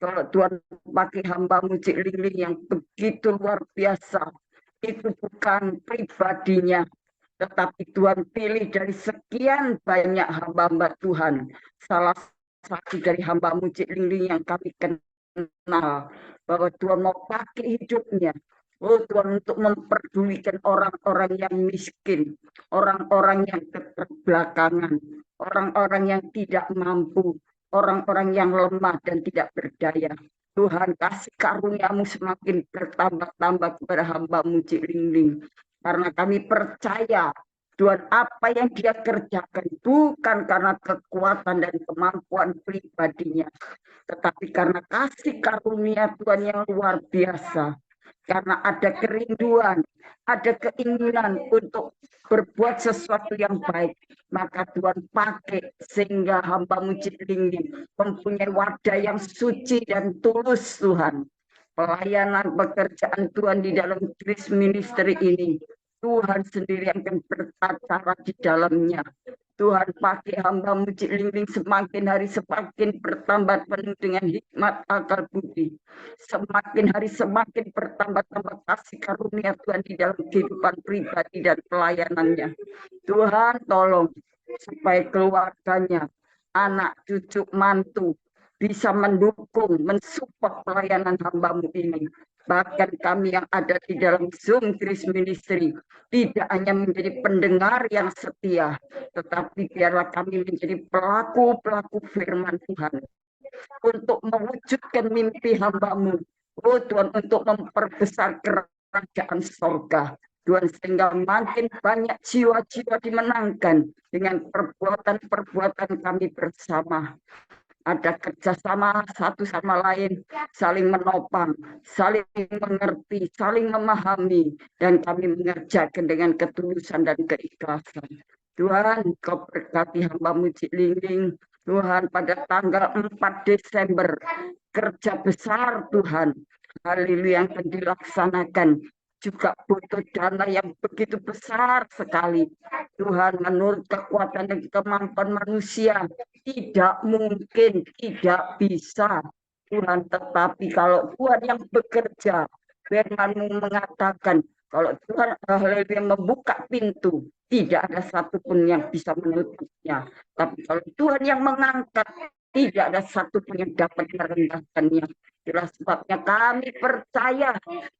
Kalau Tuhan pakai hamba-Mu Cik Lingling yang begitu luar biasa, itu bukan pribadinya, tetapi Tuhan pilih dari sekian banyak hamba-hamba Tuhan. Salah satu dari hamba-Mu Cik Lingling yang kami kenal, bahwa Tuhan mau pakai hidupnya, oh Tuhan, untuk memperdulikan orang-orang yang miskin, orang-orang yang keterbelakangan, orang-orang yang tidak mampu, orang-orang yang lemah dan tidak berdaya. Tuhan, kasih karunia-Mu semakin bertambah-tambah kepada hamba-Mu Cik Lingling. Karena kami percaya, Tuhan, apa yang dia kerjakan bukan karena kekuatan dan kemampuan pribadinya, tetapi karena kasih karunia Tuhan yang luar biasa. Karena ada kerinduan, ada keinginan untuk berbuat sesuatu yang baik, maka Tuhan pakai sehingga hamba-Mu Cik Lingling mempunyai wadah yang suci dan tulus Tuhan. Pelayanan pekerjaan Tuhan di dalam Grace Ministry ini, Tuhan sendiri yang akan bertata di dalamnya. Tuhan, pakai hamba-Mu Cik Lingling semakin hari semakin bertambah penuh dengan hikmat akal budi. Semakin hari semakin bertambah-tambah kasih karunia Tuhan di dalam kehidupan pribadi dan pelayanannya. Tuhan, tolong supaya keluarganya, anak, cucu, mantu bisa mendukung, mensupport pelayanan hamba-Mu ini. Bahkan kami yang ada di dalam Zoom Grace Ministry tidak hanya menjadi pendengar yang setia, tetapi biarlah kami menjadi pelaku-pelaku firman Tuhan untuk mewujudkan mimpi hamba-Mu. Oh Tuhan, untuk memperbesar kerajaan sorga. Tuhan, sehingga makin banyak jiwa-jiwa dimenangkan dengan perbuatan-perbuatan kami bersama. Ada kerjasama satu sama lain, saling menopang, saling mengerti, saling memahami, dan kami mengerjakan dengan ketulusan dan keikhlasan. Tuhan, Kau berkati hamba-Mu Cik Lingling. Tuhan, pada tanggal 4 Desember, kerja besar Tuhan, haleluya, yang akan dilaksanakan. Juga butuh dana yang begitu besar sekali. Tuhan, menurut kekuatan dan kemampuan manusia, tidak mungkin, tidak bisa. Tuhan, tetapi kalau Tuhan yang bekerja, firman-Mu mengatakan, kalau Tuhan haleluya membuka pintu, tidak ada satupun yang bisa menutupnya. Tapi kalau Tuhan yang mengangkat, tidak ada satupun yang dapat merendahkannya. Itulah sebabnya kami percaya,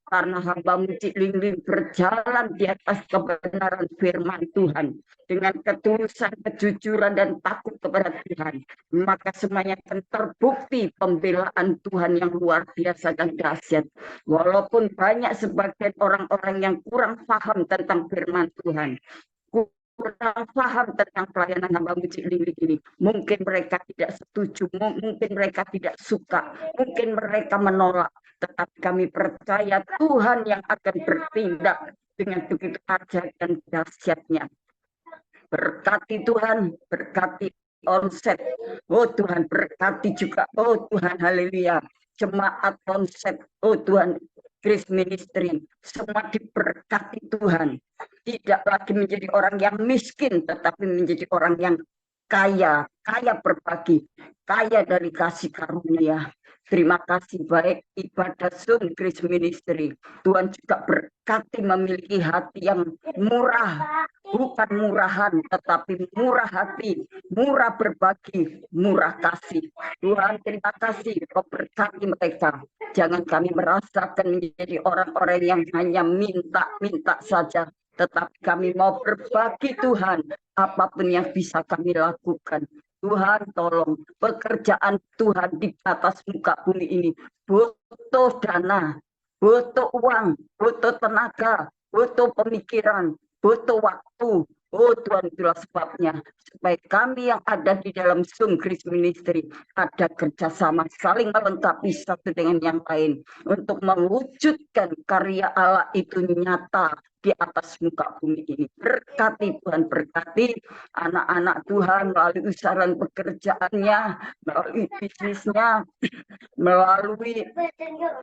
karena hamba-Mu Cik Ling berjalan di atas kebenaran firman Tuhan dengan ketulusan, kejujuran, dan takut kepada Tuhan, maka semuanya akan terbukti pembelaan Tuhan yang luar biasa dan dahsyat. Walaupun banyak sebagian orang-orang yang kurang paham tentang firman Tuhan, kurang paham tentang pelayanan hamba-Mu Cik Ling ini. Mungkin mereka tidak setuju, mungkin mereka tidak suka, mungkin mereka menolak. Tetapi kami percaya Tuhan yang akan bertindak dengan begitu ajaib dan dahsyatnya. Berkati Tuhan, berkati Onset. Oh Tuhan, berkati juga. Oh Tuhan, haleluya. Jemaat Onset. Oh Tuhan, Grace Ministry. Semua diberkati Tuhan. Tidak lagi menjadi orang yang miskin, tetapi menjadi orang yang kaya, kaya berbagi, kaya dari kasih karunia. Terima kasih, baik ibadah Zoom Grace Ministry. Tuhan juga berkati memiliki hati yang murah, bukan murahan, tetapi murah hati, murah berbagi, murah kasih. Tuhan, terima kasih, Kau berkati mereka. Jangan kami merasakan menjadi orang-orang yang hanya minta-minta saja, tetapi kami mau berbagi Tuhan, apapun yang bisa kami lakukan. Tuhan, tolong pekerjaan Tuhan di atas muka bumi ini butuh dana, butuh uang, butuh tenaga, butuh pemikiran, butuh waktu. Oh Tuhan, itulah sebabnya supaya kami yang ada di dalam Zoom Grace Ministry ada kerjasama saling melengkapi satu dengan yang lain untuk mewujudkan karya Allah itu nyata di atas muka bumi ini. Berkati Tuhan, berkati anak-anak Tuhan melalui usaha pekerjaannya, melalui bisnisnya, melalui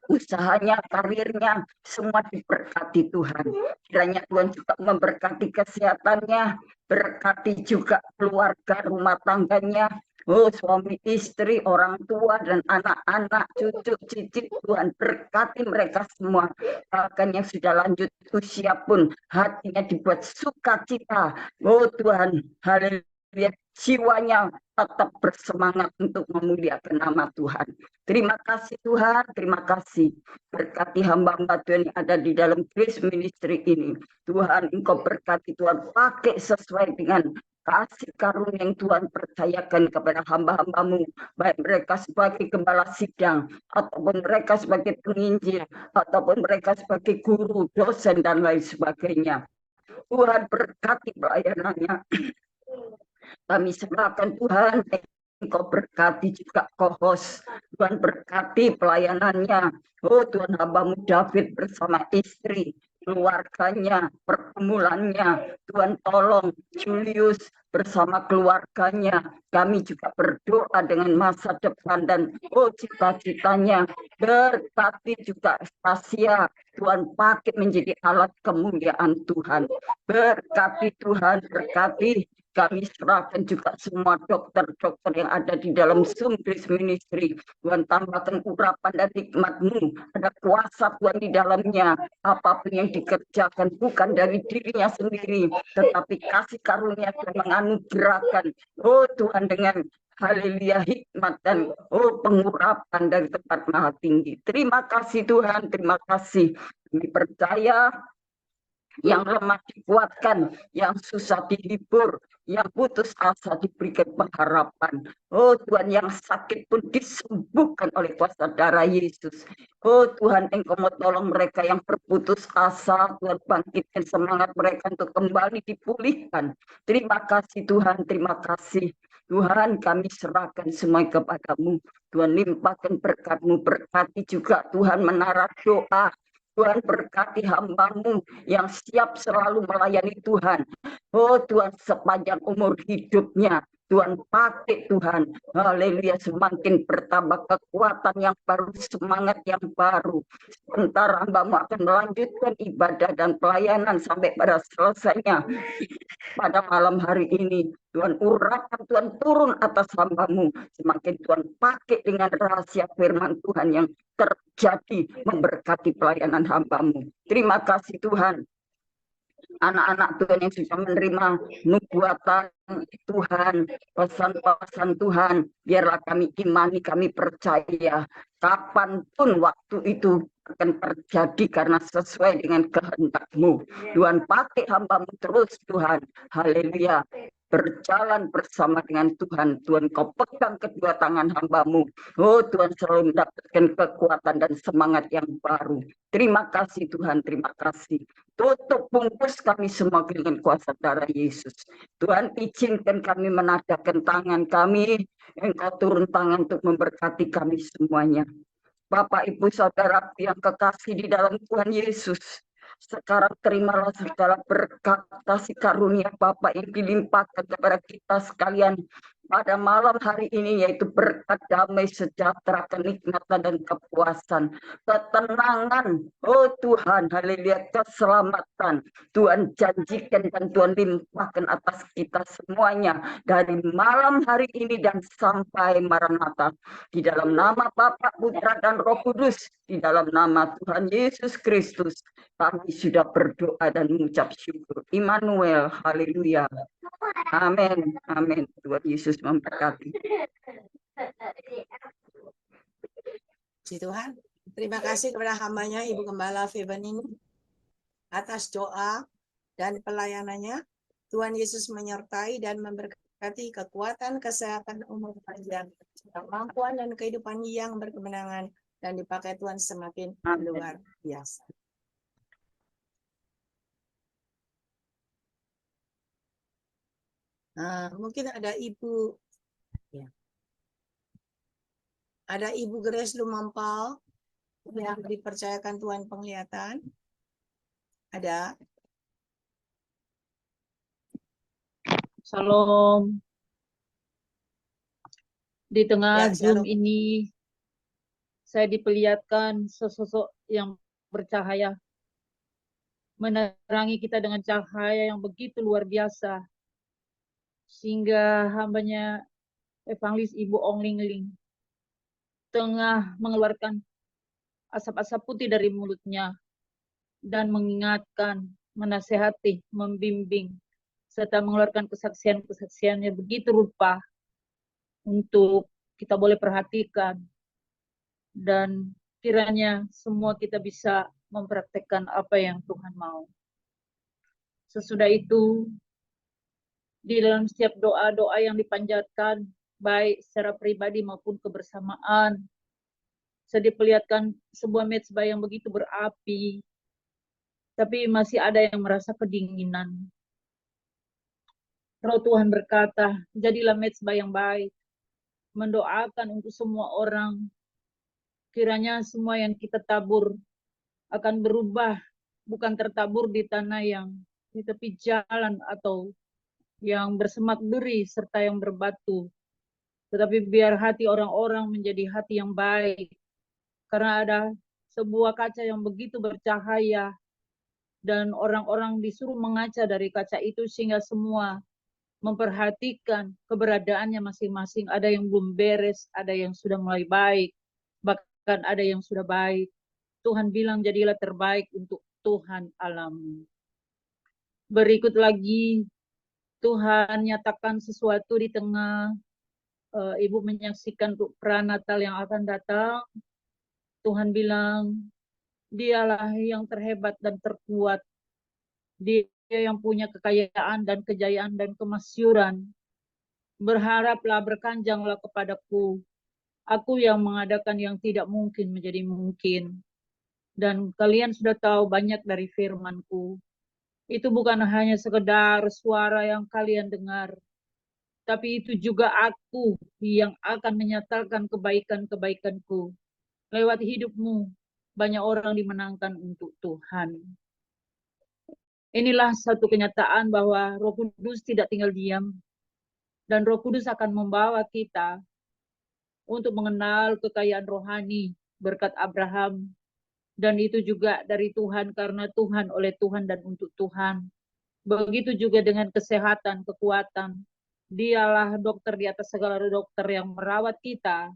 usahanya, karirnya, semua diberkati Tuhan. Kiranya Tuhan juga memberkati kesehatannya, berkati juga keluarga rumah tangganya, oh suami istri, orang tua dan anak-anak, cucu cicit. Tuhan berkati mereka semua, bahkan yang sudah lanjut usia pun hatinya dibuat sukacita. Oh Tuhan, haleluya, jiwanya tetap bersemangat untuk memuliakan nama Tuhan. Terima kasih Tuhan, terima kasih. Berkati hamba-hamba Tuhan yang ada di dalam Grace Ministry ini. Tuhan, Engkau berkati, Tuhan, pakai sesuai dengan kasih karunia yang Tuhan percayakan kepada hamba-hambamu, baik mereka sebagai gembala sidang, ataupun mereka sebagai penginjil, ataupun mereka sebagai guru, dosen, dan lain sebagainya. Tuhan berkati pelayanannya. Kami serahkan Tuhan, Engkau berkati juga co-host. Tuhan berkati pelayanannya. Oh Tuhan, hamba-Mu David bersama istri, keluarganya, pergumulannya. Tuhan tolong Julius bersama keluarganya. Kami juga berdoa dengan masa depan dan cita-citanya. Berkati juga Stasia. Tuhan pakai menjadi alat kemuliaan Tuhan. Berkati Tuhan, berkati. Kami serahkan juga semua dokter-dokter yang ada di dalam Zoom Grace Ministry. Tuhan tambahkan urapan dan nikmat-Mu. Ada kuasa Tuhan di dalamnya. Apapun yang dikerjakan bukan dari dirinya sendiri, tetapi kasih karunia Tuhan menganugerahkan. Oh Tuhan, dengan haleluya hikmat dan pengurapan dari tempat maha tinggi. Terima kasih Tuhan, terima kasih. Kami percaya yang lemah dikuatkan, yang susah dihibur, yang putus asa diberikan pengharapan. Oh Tuhan, yang sakit pun disembuhkan oleh kuasa darah Yesus. Oh Tuhan, Engkau mau tolong mereka yang berputus asa. Tuhan, bangkitkan semangat mereka untuk kembali dipulihkan. Terima kasih Tuhan, terima kasih. Tuhan, kami serahkan semua kepada-Mu. Tuhan, limpahkan berkat-Mu, berkati juga Tuhan menara doa. Tuhan, berkati hamba-Mu yang siap selalu melayani Tuhan. Oh Tuhan, sepanjang umur hidupnya, Tuhan pakai Tuhan. Haleluya, semakin bertambah kekuatan yang baru, semangat yang baru. Sebentar hamba-Mu akan melanjutkan ibadah dan pelayanan sampai pada selesainya pada malam hari ini. Tuhan, urapan Tuhan turun atas hamba-Mu. Semakin Tuhan pakai dengan rahasia firman Tuhan yang terjadi memberkati pelayanan hamba-Mu. Terima kasih Tuhan. anak-anak Tuhan yang sudah menerima nubuatan Tuhan, pesan-pesan Tuhan, biarlah kami imani, kami percaya kapanpun waktu itu akan terjadi karena sesuai dengan kehendak-Mu. Tuhan, pakai hamba-Mu terus Tuhan, haleluya, berjalan bersama dengan Tuhan. Tuhan, Kau pegang kedua tangan hamba-Mu. Oh Tuhan, selalu mendapatkan kekuatan dan semangat yang baru. Terima kasih Tuhan, terima kasih. Tutup bungkus kami semua dengan kuasa darah Yesus. Tuhan, izinkan kami menadahkan tangan kami, Engkau turun tangan untuk memberkati kami semuanya. Bapak, Ibu, Saudara yang kekasih di dalam Tuhan Yesus, sekarang terimalah segala berkat kasih karunia Bapa yang dilimpahkan kepada kita sekalian pada malam hari ini, yaitu berkat damai sejahtera, kenikmatan dan kepuasan, ketenangan, oh Tuhan, haleluya, keselamatan Tuhan janjikan dan Tuhan limpahkan atas kita semuanya dari malam hari ini dan sampai Maranatha. Di dalam nama Bapa, Putra dan Roh Kudus, di dalam nama Tuhan Yesus Kristus, kami sudah berdoa dan mengucap syukur. Immanuel, haleluya. Amin, amin. Tuhan Yesus memberkati. Puji Tuhan. Terima kasih kepada hambanya Ibu Gembala Feben ini atas doa dan pelayanannya. Tuhan Yesus menyertai dan memberkati kekuatan, kesehatan, umur panjang, kemampuan dan kehidupan yang berkemenangan, dan dipakai Tuhan semakin luar biasa. Mungkin ada Ibu, ya. Ada Ibu Grace Lumampal yang dipercayakan Tuhan penglihatan. Ada. Shalom. Di tengah Ya, Zoom shalom. ini, saya diperlihatkan sesosok yang bercahaya, menerangi kita dengan cahaya yang begitu luar biasa, sehingga hambanya Evangelis Ibu Ong Ling Ling tengah mengeluarkan asap-asap putih dari mulutnya dan mengingatkan, menasehati, membimbing, serta mengeluarkan kesaksian-kesaksiannya begitu rupa untuk kita boleh perhatikan, dan kiranya semua kita bisa mempraktekkan apa yang Tuhan mau. Sesudah itu, di dalam setiap doa-doa yang dipanjatkan, baik secara pribadi maupun kebersamaan, saya diperlihatkan sebuah mezbah yang begitu berapi, tapi masih ada yang merasa kedinginan. Roh Tuhan berkata, jadilah mezbah yang baik, mendoakan untuk semua orang. Kiranya semua yang kita tabur akan berubah, bukan tertabur di tanah yang di tepi jalan atau yang bersemak duri serta yang berbatu, tetapi biar hati orang-orang menjadi hati yang baik, karena ada sebuah kaca yang begitu bercahaya dan orang-orang disuruh mengaca dari kaca itu sehingga semua memperhatikan keberadaannya masing-masing. Ada yang belum beres, ada yang sudah mulai baik, bahkan ada yang sudah baik. Tuhan bilang jadilah terbaik untuk Tuhan alam. Berikut lagi Tuhan nyatakan sesuatu di tengah Ibu menyaksikan untuk pranatal yang akan datang. Tuhan bilang, dialah yang terhebat dan terkuat. Dia yang punya kekayaan dan kejayaan dan kemasyuran. Berharaplah, berkanjanglah kepadaku. Aku yang mengadakan yang tidak mungkin menjadi mungkin. Dan kalian sudah tahu banyak dari firmanku. Itu bukan hanya sekedar suara yang kalian dengar, tapi itu juga aku yang akan menyatakan kebaikan-kebaikanku. Lewat hidupmu, banyak orang dimenangkan untuk Tuhan. Inilah satu kenyataan bahwa Roh Kudus tidak tinggal diam, dan Roh Kudus akan membawa kita untuk mengenal kekayaan rohani berkat Abraham, dan itu juga dari Tuhan, karena Tuhan, oleh Tuhan, dan untuk Tuhan. Begitu juga dengan kesehatan, kekuatan. Dialah dokter di atas segala dokter yang merawat kita.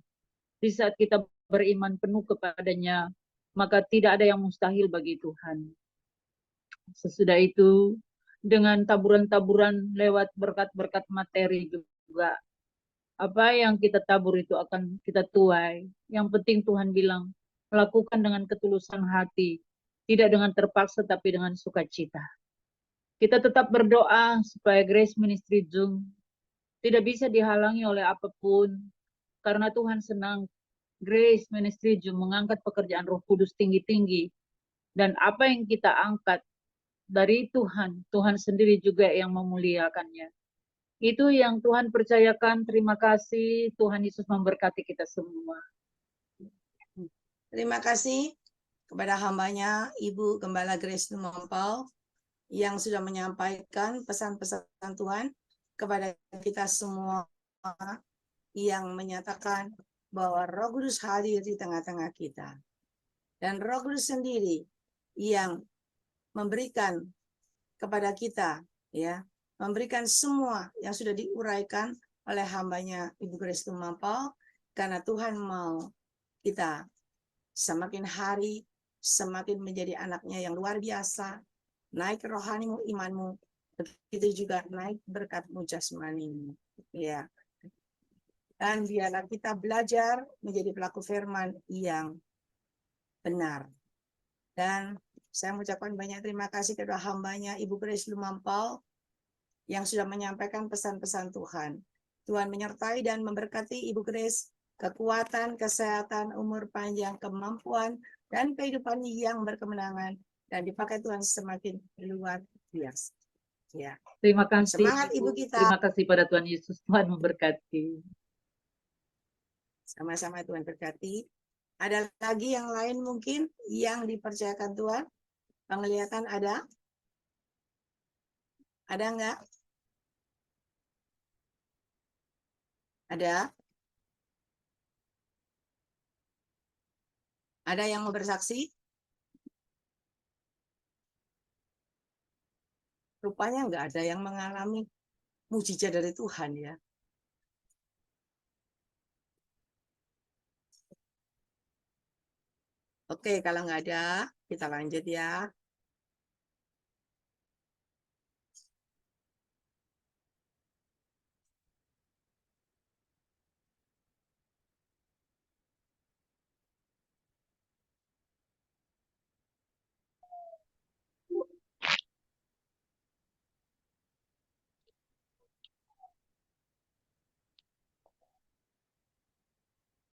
Di saat kita beriman penuh kepadanya, maka tidak ada yang mustahil bagi Tuhan. Sesudah itu, dengan taburan-taburan lewat berkat-berkat materi juga. Apa yang kita tabur itu akan kita tuai. Yang penting Tuhan bilang, lakukan dengan ketulusan hati, tidak dengan terpaksa tapi dengan sukacita. Kita tetap berdoa supaya Grace Ministry Zoom tidak bisa dihalangi oleh apapun, karena Tuhan senang Grace Ministry Zoom mengangkat pekerjaan Roh Kudus tinggi-tinggi. Dan apa yang kita angkat dari Tuhan, Tuhan sendiri juga yang memuliakannya. Itu yang Tuhan percayakan. Terima kasih. Tuhan Yesus memberkati kita semua. Terima kasih kepada hambanya Ibu Gembala Grace Lumampau yang sudah menyampaikan pesan-pesan Tuhan kepada kita semua, yang menyatakan bahwa Roh Kudus hadir di tengah-tengah kita. Dan Roh Kudus sendiri yang memberikan kepada kita, ya, memberikan semua yang sudah diuraikan oleh hambanya Ibu Grace Lumampau, karena Tuhan mau kita semakin hari semakin menjadi anaknya yang luar biasa, naik rohanimu, imanmu, begitu juga naik berkatmu jasmanimu, ya. Dan biarlah kita belajar menjadi pelaku firman yang benar. Dan saya mengucapkan banyak terima kasih kepada hambanya Ibu Grace Lumampau yang sudah menyampaikan pesan-pesan Tuhan. Tuhan menyertai dan memberkati Ibu Grace, kekuatan, kesehatan, umur panjang, kemampuan, dan kehidupan yang berkemenangan, dan dipakai Tuhan semakin luar biasa. Ya. Terima kasih. Semangat Ibu kita. Terima kasih pada Tuhan Yesus. Tuhan memberkati. Sama-sama Tuhan berkati. Ada lagi yang lain mungkin yang dipercayakan Tuhan? Penglihatan ada? Ada enggak? Ada? Ada yang mau bersaksi? Rupanya enggak ada yang mengalami mujizat dari Tuhan, ya. Oke, kalau nggak ada, kita lanjut ya.